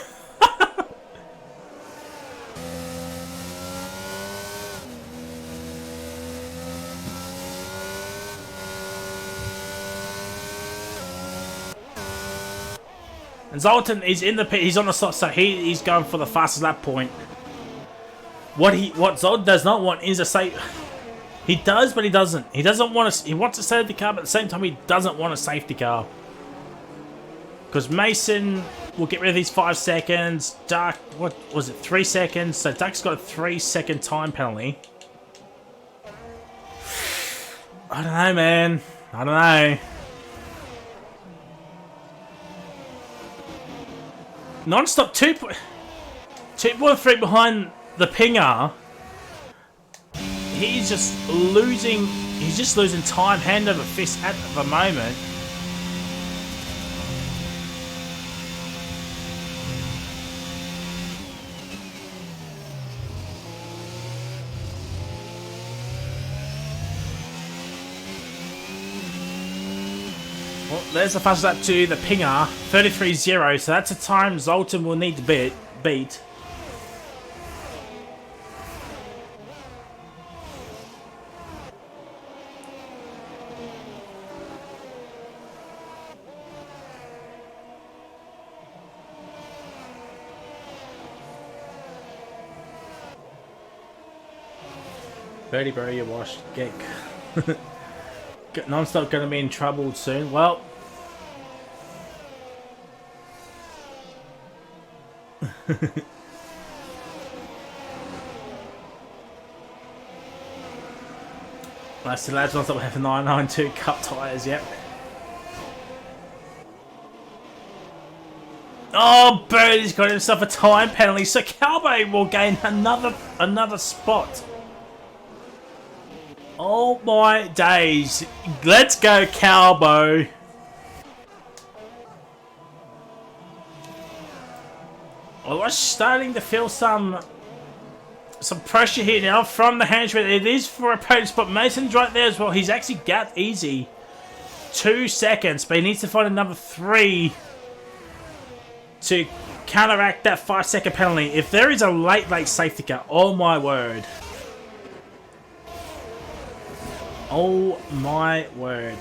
And Zoltan is in the pit. He's on the slot, so he's going for the fastest lap point. What Zoltan does not want is a safe. He does, but he doesn't. He doesn't want he wants a safety car, but at the same time he doesn't want a safety car. Because Mason will get rid of these 5 seconds. Duck, what was it, 3 seconds? So Duck's got a 3-second time penalty. I don't know, man. I don't know. Non-stop 2.3 behind the Pinger. He's just losing time hand over fist at the moment. Well, there's the fastest lap to the Pinger, 33.0, so that's a time Zoltan will need to beat. Birdie, you're washed. Get non-stop going to be in trouble soon. Well, that's the lads non-stop have 992 cup tyres. Yep. Oh, Birdie's got himself a time penalty, so Calbo will gain another spot. Oh my days. Let's go, Calbo. I was starting to feel some pressure here now from the henchman. It is for opponents, but Mason's right there as well. He's actually got easy 2 seconds, but he needs to find another 3 to counteract that 5-second penalty. If there is a late safety car, oh my word. Oh my word.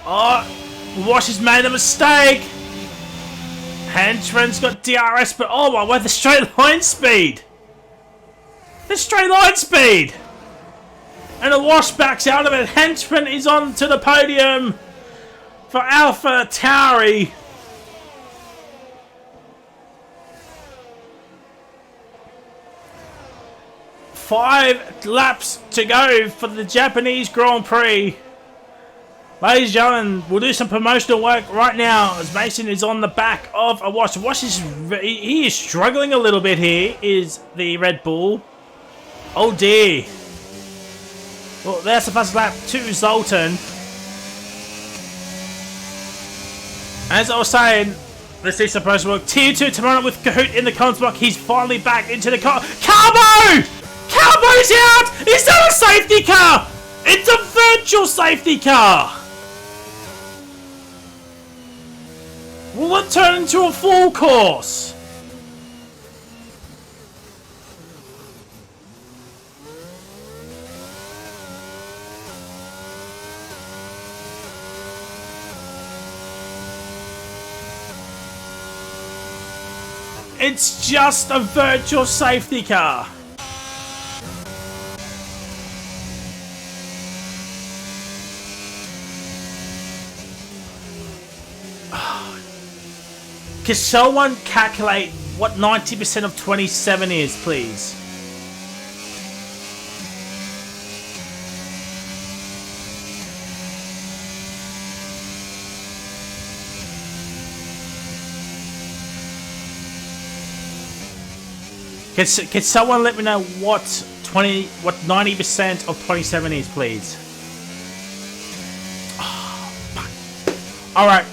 Oh, Wash has made a mistake. Henchman's got DRS, but oh my word, the straight line speed. The straight line speed. And the Wash backs out of it. Henchman is on to the podium for Alpha Tauri. 5 laps to go for the Japanese Grand Prix. Ladies and gentlemen, we'll do some promotional work right now as Mason is on the back of a Wash. Wash is he is struggling a little bit here. Is the Red Bull? Oh dear. Well, there's the first lap to Zoltan. As I was saying, let's do some promotional work. Tier 2 tomorrow with Kahoot in the comments block. He's finally back into the car. Carbo! Carbo's out! Is that a safety car? It's a virtual safety car! Will it turn into a full course? It's just a virtual safety car. Can someone calculate what 90% of 27 is, please? Can someone let me know what 90% of 27 is, please? Oh, fuck. All right.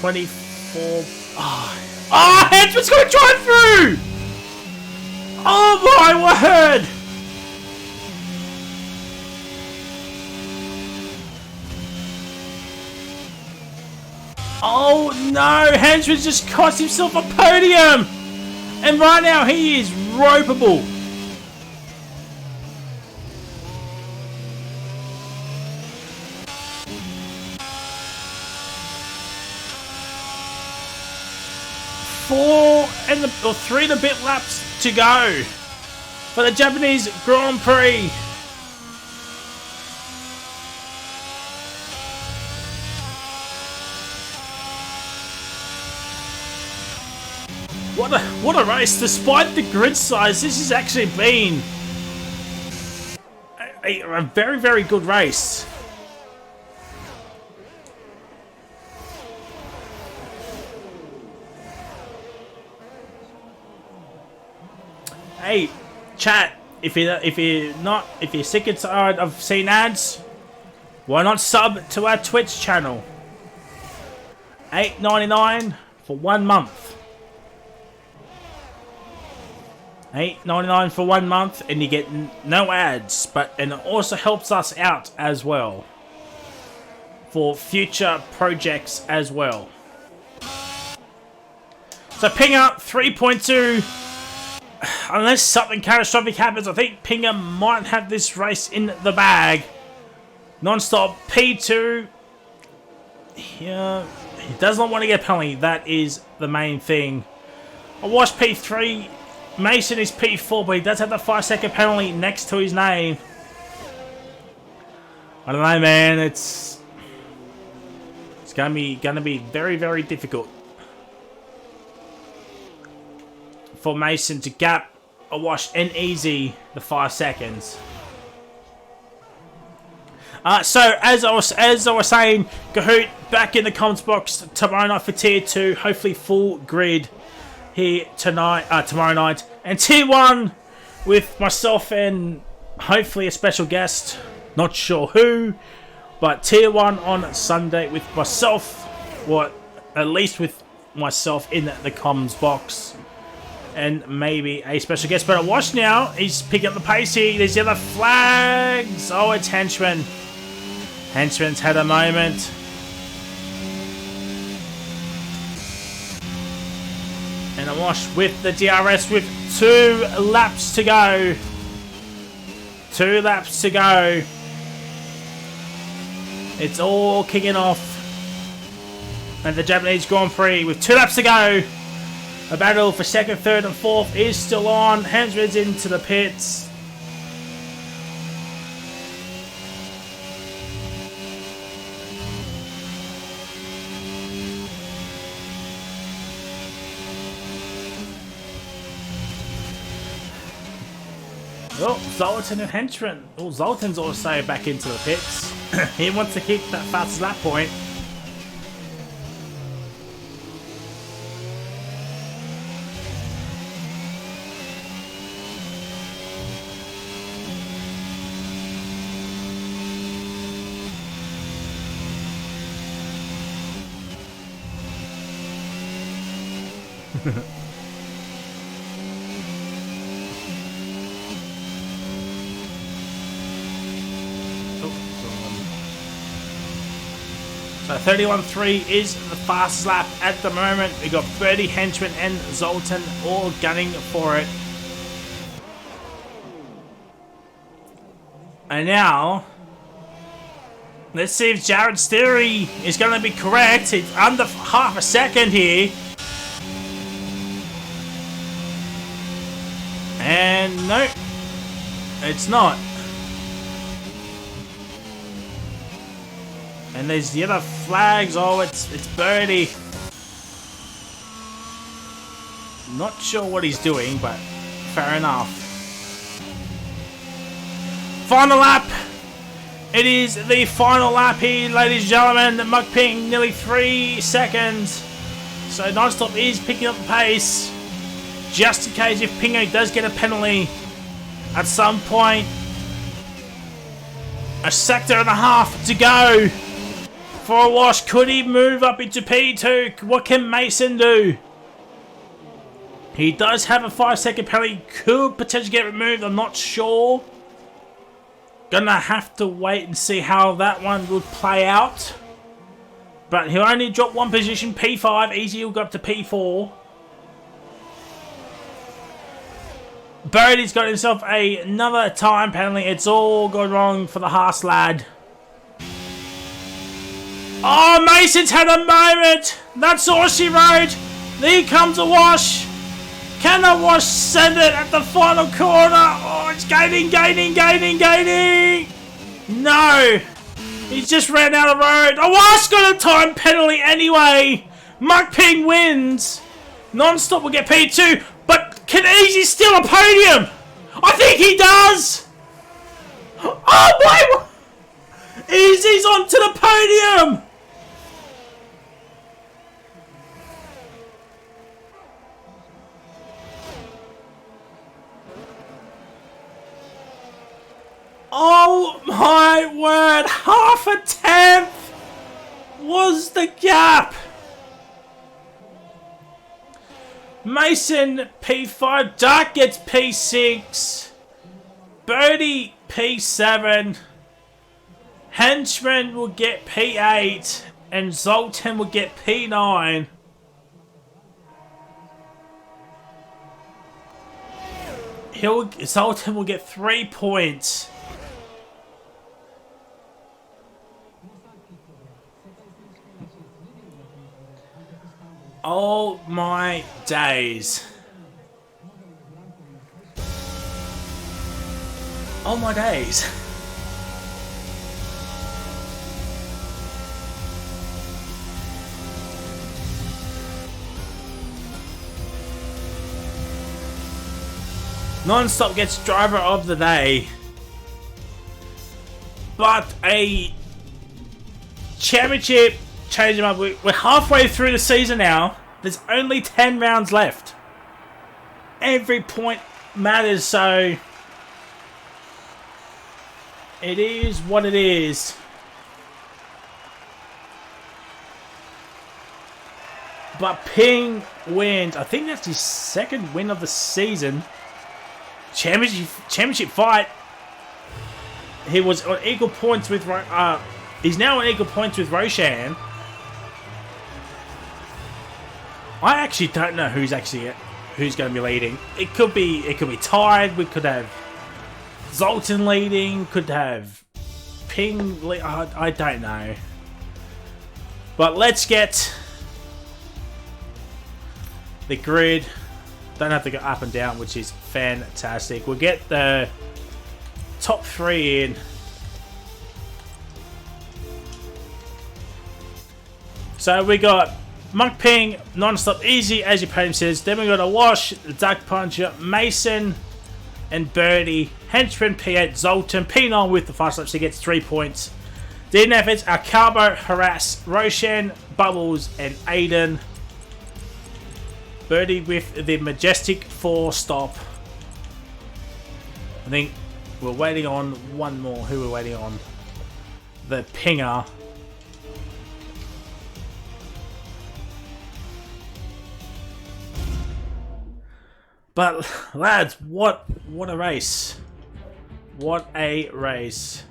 Oh, Hedgeman's gonna drive through! Oh my word! Oh no, Henchman's just cost himself a podium! And right now he is ropeable. Three and a bit laps to go for the Japanese Grand Prix. What a race! Despite the grid size, this has actually been a very, very good race. Hey, chat! If you're sick and tired of seeing ads, why not sub to our Twitch channel? $8.99 for 1 month. $8.99 for 1 month, and you get no ads. And it also helps us out as well for future projects as well. So Pinger 3.2. Unless something catastrophic happens, I think Pinger might have this race in the bag. Non-stop P2. Yeah, he does not want to get a penalty. That is the main thing. I watched P3. Mason is P4, but he does have the 5-second penalty next to his name. I don't know, man. It's gonna be very, very difficult for Mason to gap a wash and easy the 5 seconds. So as I was saying, Kahoot back in the comments box tomorrow night for tier 2. Hopefully full grid here tomorrow night, and tier 1 with myself and hopefully a special guest. Not sure who, but tier 1 on Sunday with myself, or at least with myself in the comms box. And maybe a special guest. But I watch now. He's picking up the pace here. There's the other flags. Oh, it's Henchman. Henchman's had a moment. And I watch with the DRS with 2 laps to go. 2 laps to go. It's all kicking off. And the Japanese Grand Prix with 2 laps to go. A battle for 2nd, 3rd and 4th is still on. Hensman's into the pits. Oh, Zoltan and Henchman. Oh, Zoltan's also back into the pits. He wants to hit that fastest lap point. So 31.3 is the fastest lap at the moment. We got Birdie, Henchman, and Zoltan all gunning for it. And now, let's see if Jared's theory is going to be correct. It's under half a second here. And no, it's not. And there's the other flags. Oh, it's Birdie. Not sure what he's doing, but fair enough. Final lap. It is the final lap here, ladies and gentlemen. Mukping nearly 3 seconds. So Non-Stop is picking up the pace. Just in case if Pingo does get a penalty at some point. A sector and a half to go for a wash. Could he move up into P2? What can Mason do? He does have a 5-second penalty. Could potentially get removed. I'm not sure. Gonna have to wait and see how that one would play out. But he'll only drop one position. P5. Easy, he'll go up to P4. Birdie's got himself another time penalty. It's all gone wrong for the Haas lad. Oh, Mason's had a moment. That's all she wrote. Here comes a wash. Can the wash send it at the final corner? Oh, it's gaining. No. He's just ran out of road. A wash got a time penalty anyway. Mukping wins. Non-Stop will get P2. But can Easy steal a podium? I think he does. Oh, my. Easy's onto the podium. Oh my word, half a tenth was the gap. Mason P5, Dark gets P6, Birdie P7, Henchman will get P8, and Zoltan will get P9. Zoltan will get 3 points. Oh my days. Oh my days. Non-Stop gets driver of the day. But a championship change them up. We're halfway through the season now. There's only 10 rounds left. Every point matters, so it is what it is. But Ping wins. I think that's his second win of the season. Championship fight. He was on equal points with he's now on equal points with Roshan. I actually don't know who's going to be leading. It could be tied. We could have Zoltan leading. Could have Ping. I don't know. But let's get the grid. Don't have to go up and down, which is fantastic. We'll get the top 3 in. So we got Mukping, Non-Stop, Easy, as your podium says. Then we got a wash, the Duck Puncher, Mason, and Birdie, Henchman P8, Zoltan, P9 with the 5 laps, he gets 3 points. DNFs are Carbo, Harass, Roshan, Bubbles, and Aiden. Birdie with the majestic 4 stop. I think we're waiting on one more. Who we're waiting on? The Pinger. But lads, what a race! What a race!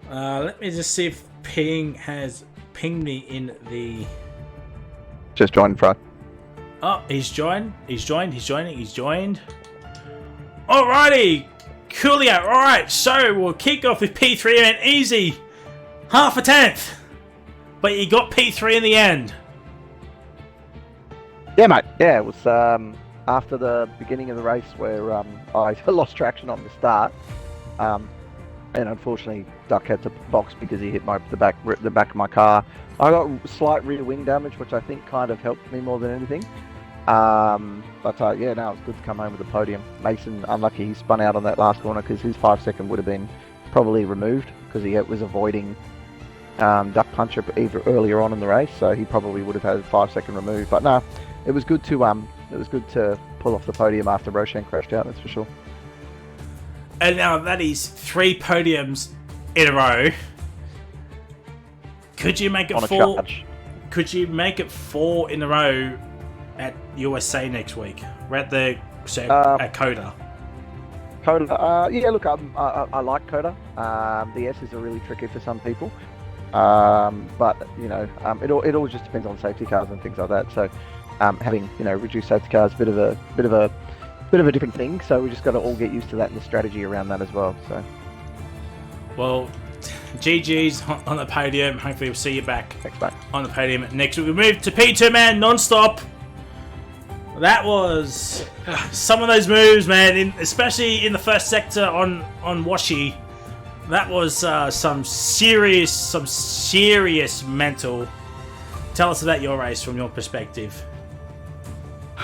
Let me just see if Ping has pinged me in the. Just joined, Fry. Oh, he's joined. He's joined. Alrighty, coolio. Alright, so we'll kick off with P3 and easy. Half a tenth. But you got P3 in the end. Yeah, mate. Yeah, it was after the beginning of the race where I lost traction on the start, and unfortunately Duck had to box because he hit the back of my car. I got slight rear wing damage, which I think kind of helped me more than anything. But yeah, no, it's good to come home with the podium. Mason, unlucky, he spun out on that last corner because his 5 second would have been probably removed because he was avoiding Duck Puncher either earlier on in the race, so he probably would have had a 5 second remove. But no, it was good to pull off the podium after Roshan crashed out. That's for sure. And now that is 3 podiums in a row. Could you make it On a 4? charge. Could you make it 4 in a row at USA next week? We're at the at Coda. Coda, yeah. Look, I like Coda. The S's are really tricky for some people, but you know, it all just depends on safety cars and things like that. So, having reduced safety cars, bit of a different thing. So we just got to all get used to that and the strategy around that as well. So, well, GG's on the podium. Hopefully, we'll see you back thanks, mate. on the podium next week. We move to P2 man non-stop. That was some of those moves, man. Especially in the first sector on Washi. That was some serious mental. Tell us about your race from your perspective.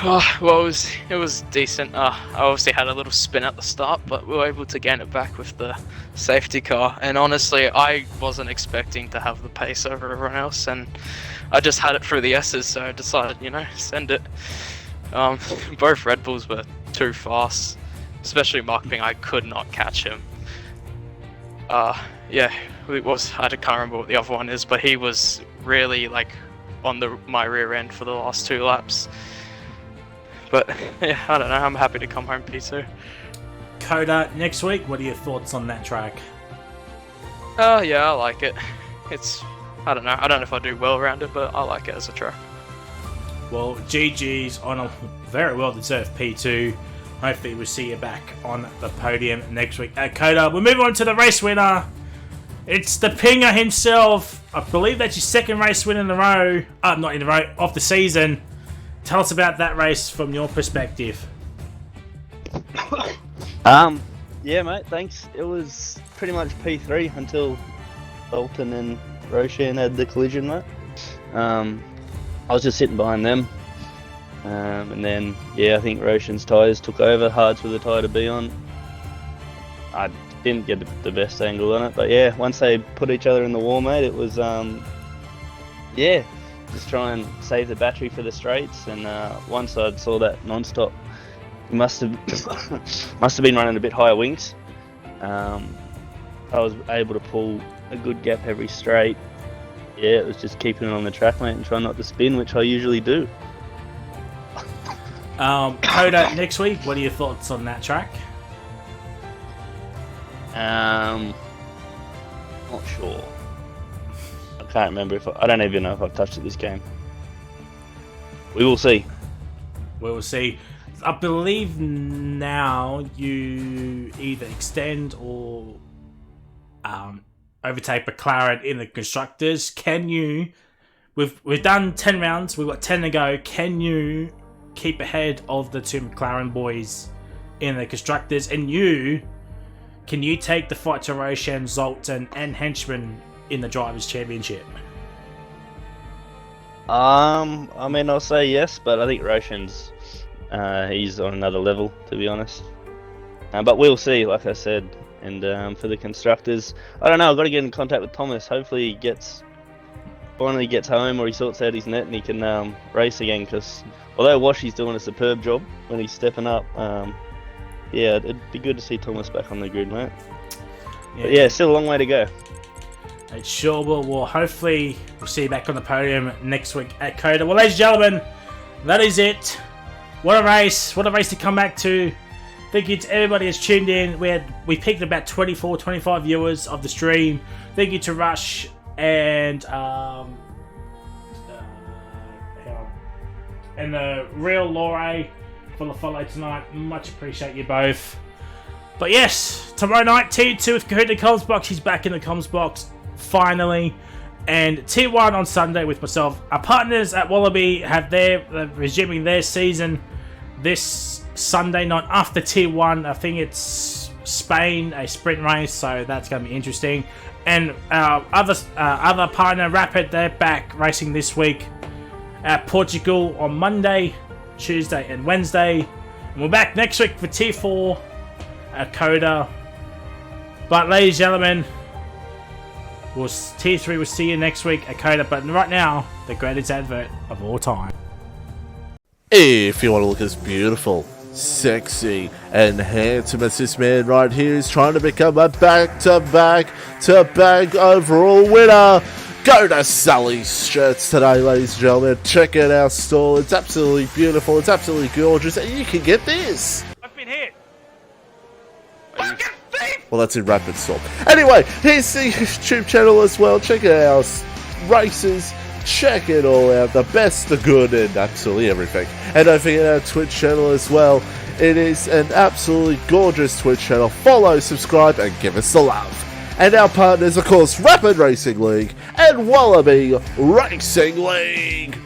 Oh, well, it was decent. I obviously had a little spin at the start, but we were able to gain it back with the safety car. And honestly, I wasn't expecting to have the pace over everyone else, and I just had it through the S's, so I decided, send it. Both Red Bulls were too fast, especially Mark Ping. I could not catch him. Yeah, I can't remember what the other one is, but he was really on my rear end for the last 2 laps. But yeah, I don't know. I'm happy to come home P2. Coda next week. What are your thoughts on that track? Yeah, I like it. I don't know. I don't know if I do well around it, but I like it as a track. Well, GG's on a very well-deserved P2. Hopefully we'll see you back on the podium next week at Coda. We'll move on to the race winner. It's the Pinger himself. I believe that's your second race win in a row. Not in a row, of the season. Tell us about that race from your perspective. Yeah, mate, thanks. It was pretty much P3 until Bolton and Roshan had the collision, mate. I was just sitting behind them. And then, yeah, I think Roshan's tyres took over. Hards were the tyre to be on. I didn't get the best angle on it, but yeah, once they put each other in the wall, mate, it was, yeah, just try and save the battery for the straights. And once I saw that non-stop, he must have been running a bit higher wings. I was able to pull a good gap every straight. Yeah, it was just keeping it on the track, mate, and trying not to spin, which I usually do. Coda next week, what are your thoughts on that track? Not sure. I can't remember I don't even know if I've touched it this game. We will see. We will see. I believe now you either extend or overtake McLaren in the constructors. Can you? We've done 10 rounds. We've got 10 to go. Can you keep ahead of the 2 McLaren boys in the constructors? And can you take the fight to Roshan, Zoltan, and Henchman in the Drivers' Championship? I mean, I'll say yes, but I think Roshan's he's on another level, to be honest. But we'll see, like I said. And for the constructors, I don't know. I've got to get in contact with Thomas. Hopefully he finally gets home, or he sorts out his net and he can race again. Because although Washy's doing a superb job when he's stepping up, yeah, it'd be good to see Thomas back on the grid, mate. But yeah, still a long way to go. It sure will. Well, hopefully we'll see you back on the podium next week at COTA. Well, ladies and gentlemen, that is it. What a race! What a race to come back to. Thank you to everybody who's tuned in. We picked about 24, 25 viewers of the stream. Thank you to Rush and the real Lore for the follow tonight. Much appreciate you both. But yes, tomorrow night T2 with Kahoot in the comms box. He's back in the comms box finally. And T1 on Sunday with myself. Our partners at Wallaby they're resuming their season this Sunday night after Tier 1. I think it's Spain, a sprint race, so that's going to be interesting. And our other partner, Rapid, they're back racing this week at Portugal on Monday, Tuesday and Wednesday. And we're back next week for Tier 4 at COTA. But ladies and gentlemen, Tier 3 will see you next week at COTA. But right now, the greatest advert of all time. If you want to look as beautiful, sexy, and handsome as this man right here is trying to become a back-to-back overall winner, go to Sully's Shirts today, ladies and gentlemen. Check out our store. It's absolutely beautiful. It's absolutely gorgeous. And you can get this. I've been hit. Well, that's in Rapid Storm. Anyway, here's the YouTube channel as well. Check out our races. Check it all out. The best, the good, and absolutely everything. And don't forget our Twitch channel as well. It is an absolutely gorgeous Twitch channel. Follow, subscribe, and give us the love. And our partners, of course, Rapid Racing League and Wallaby Racing League.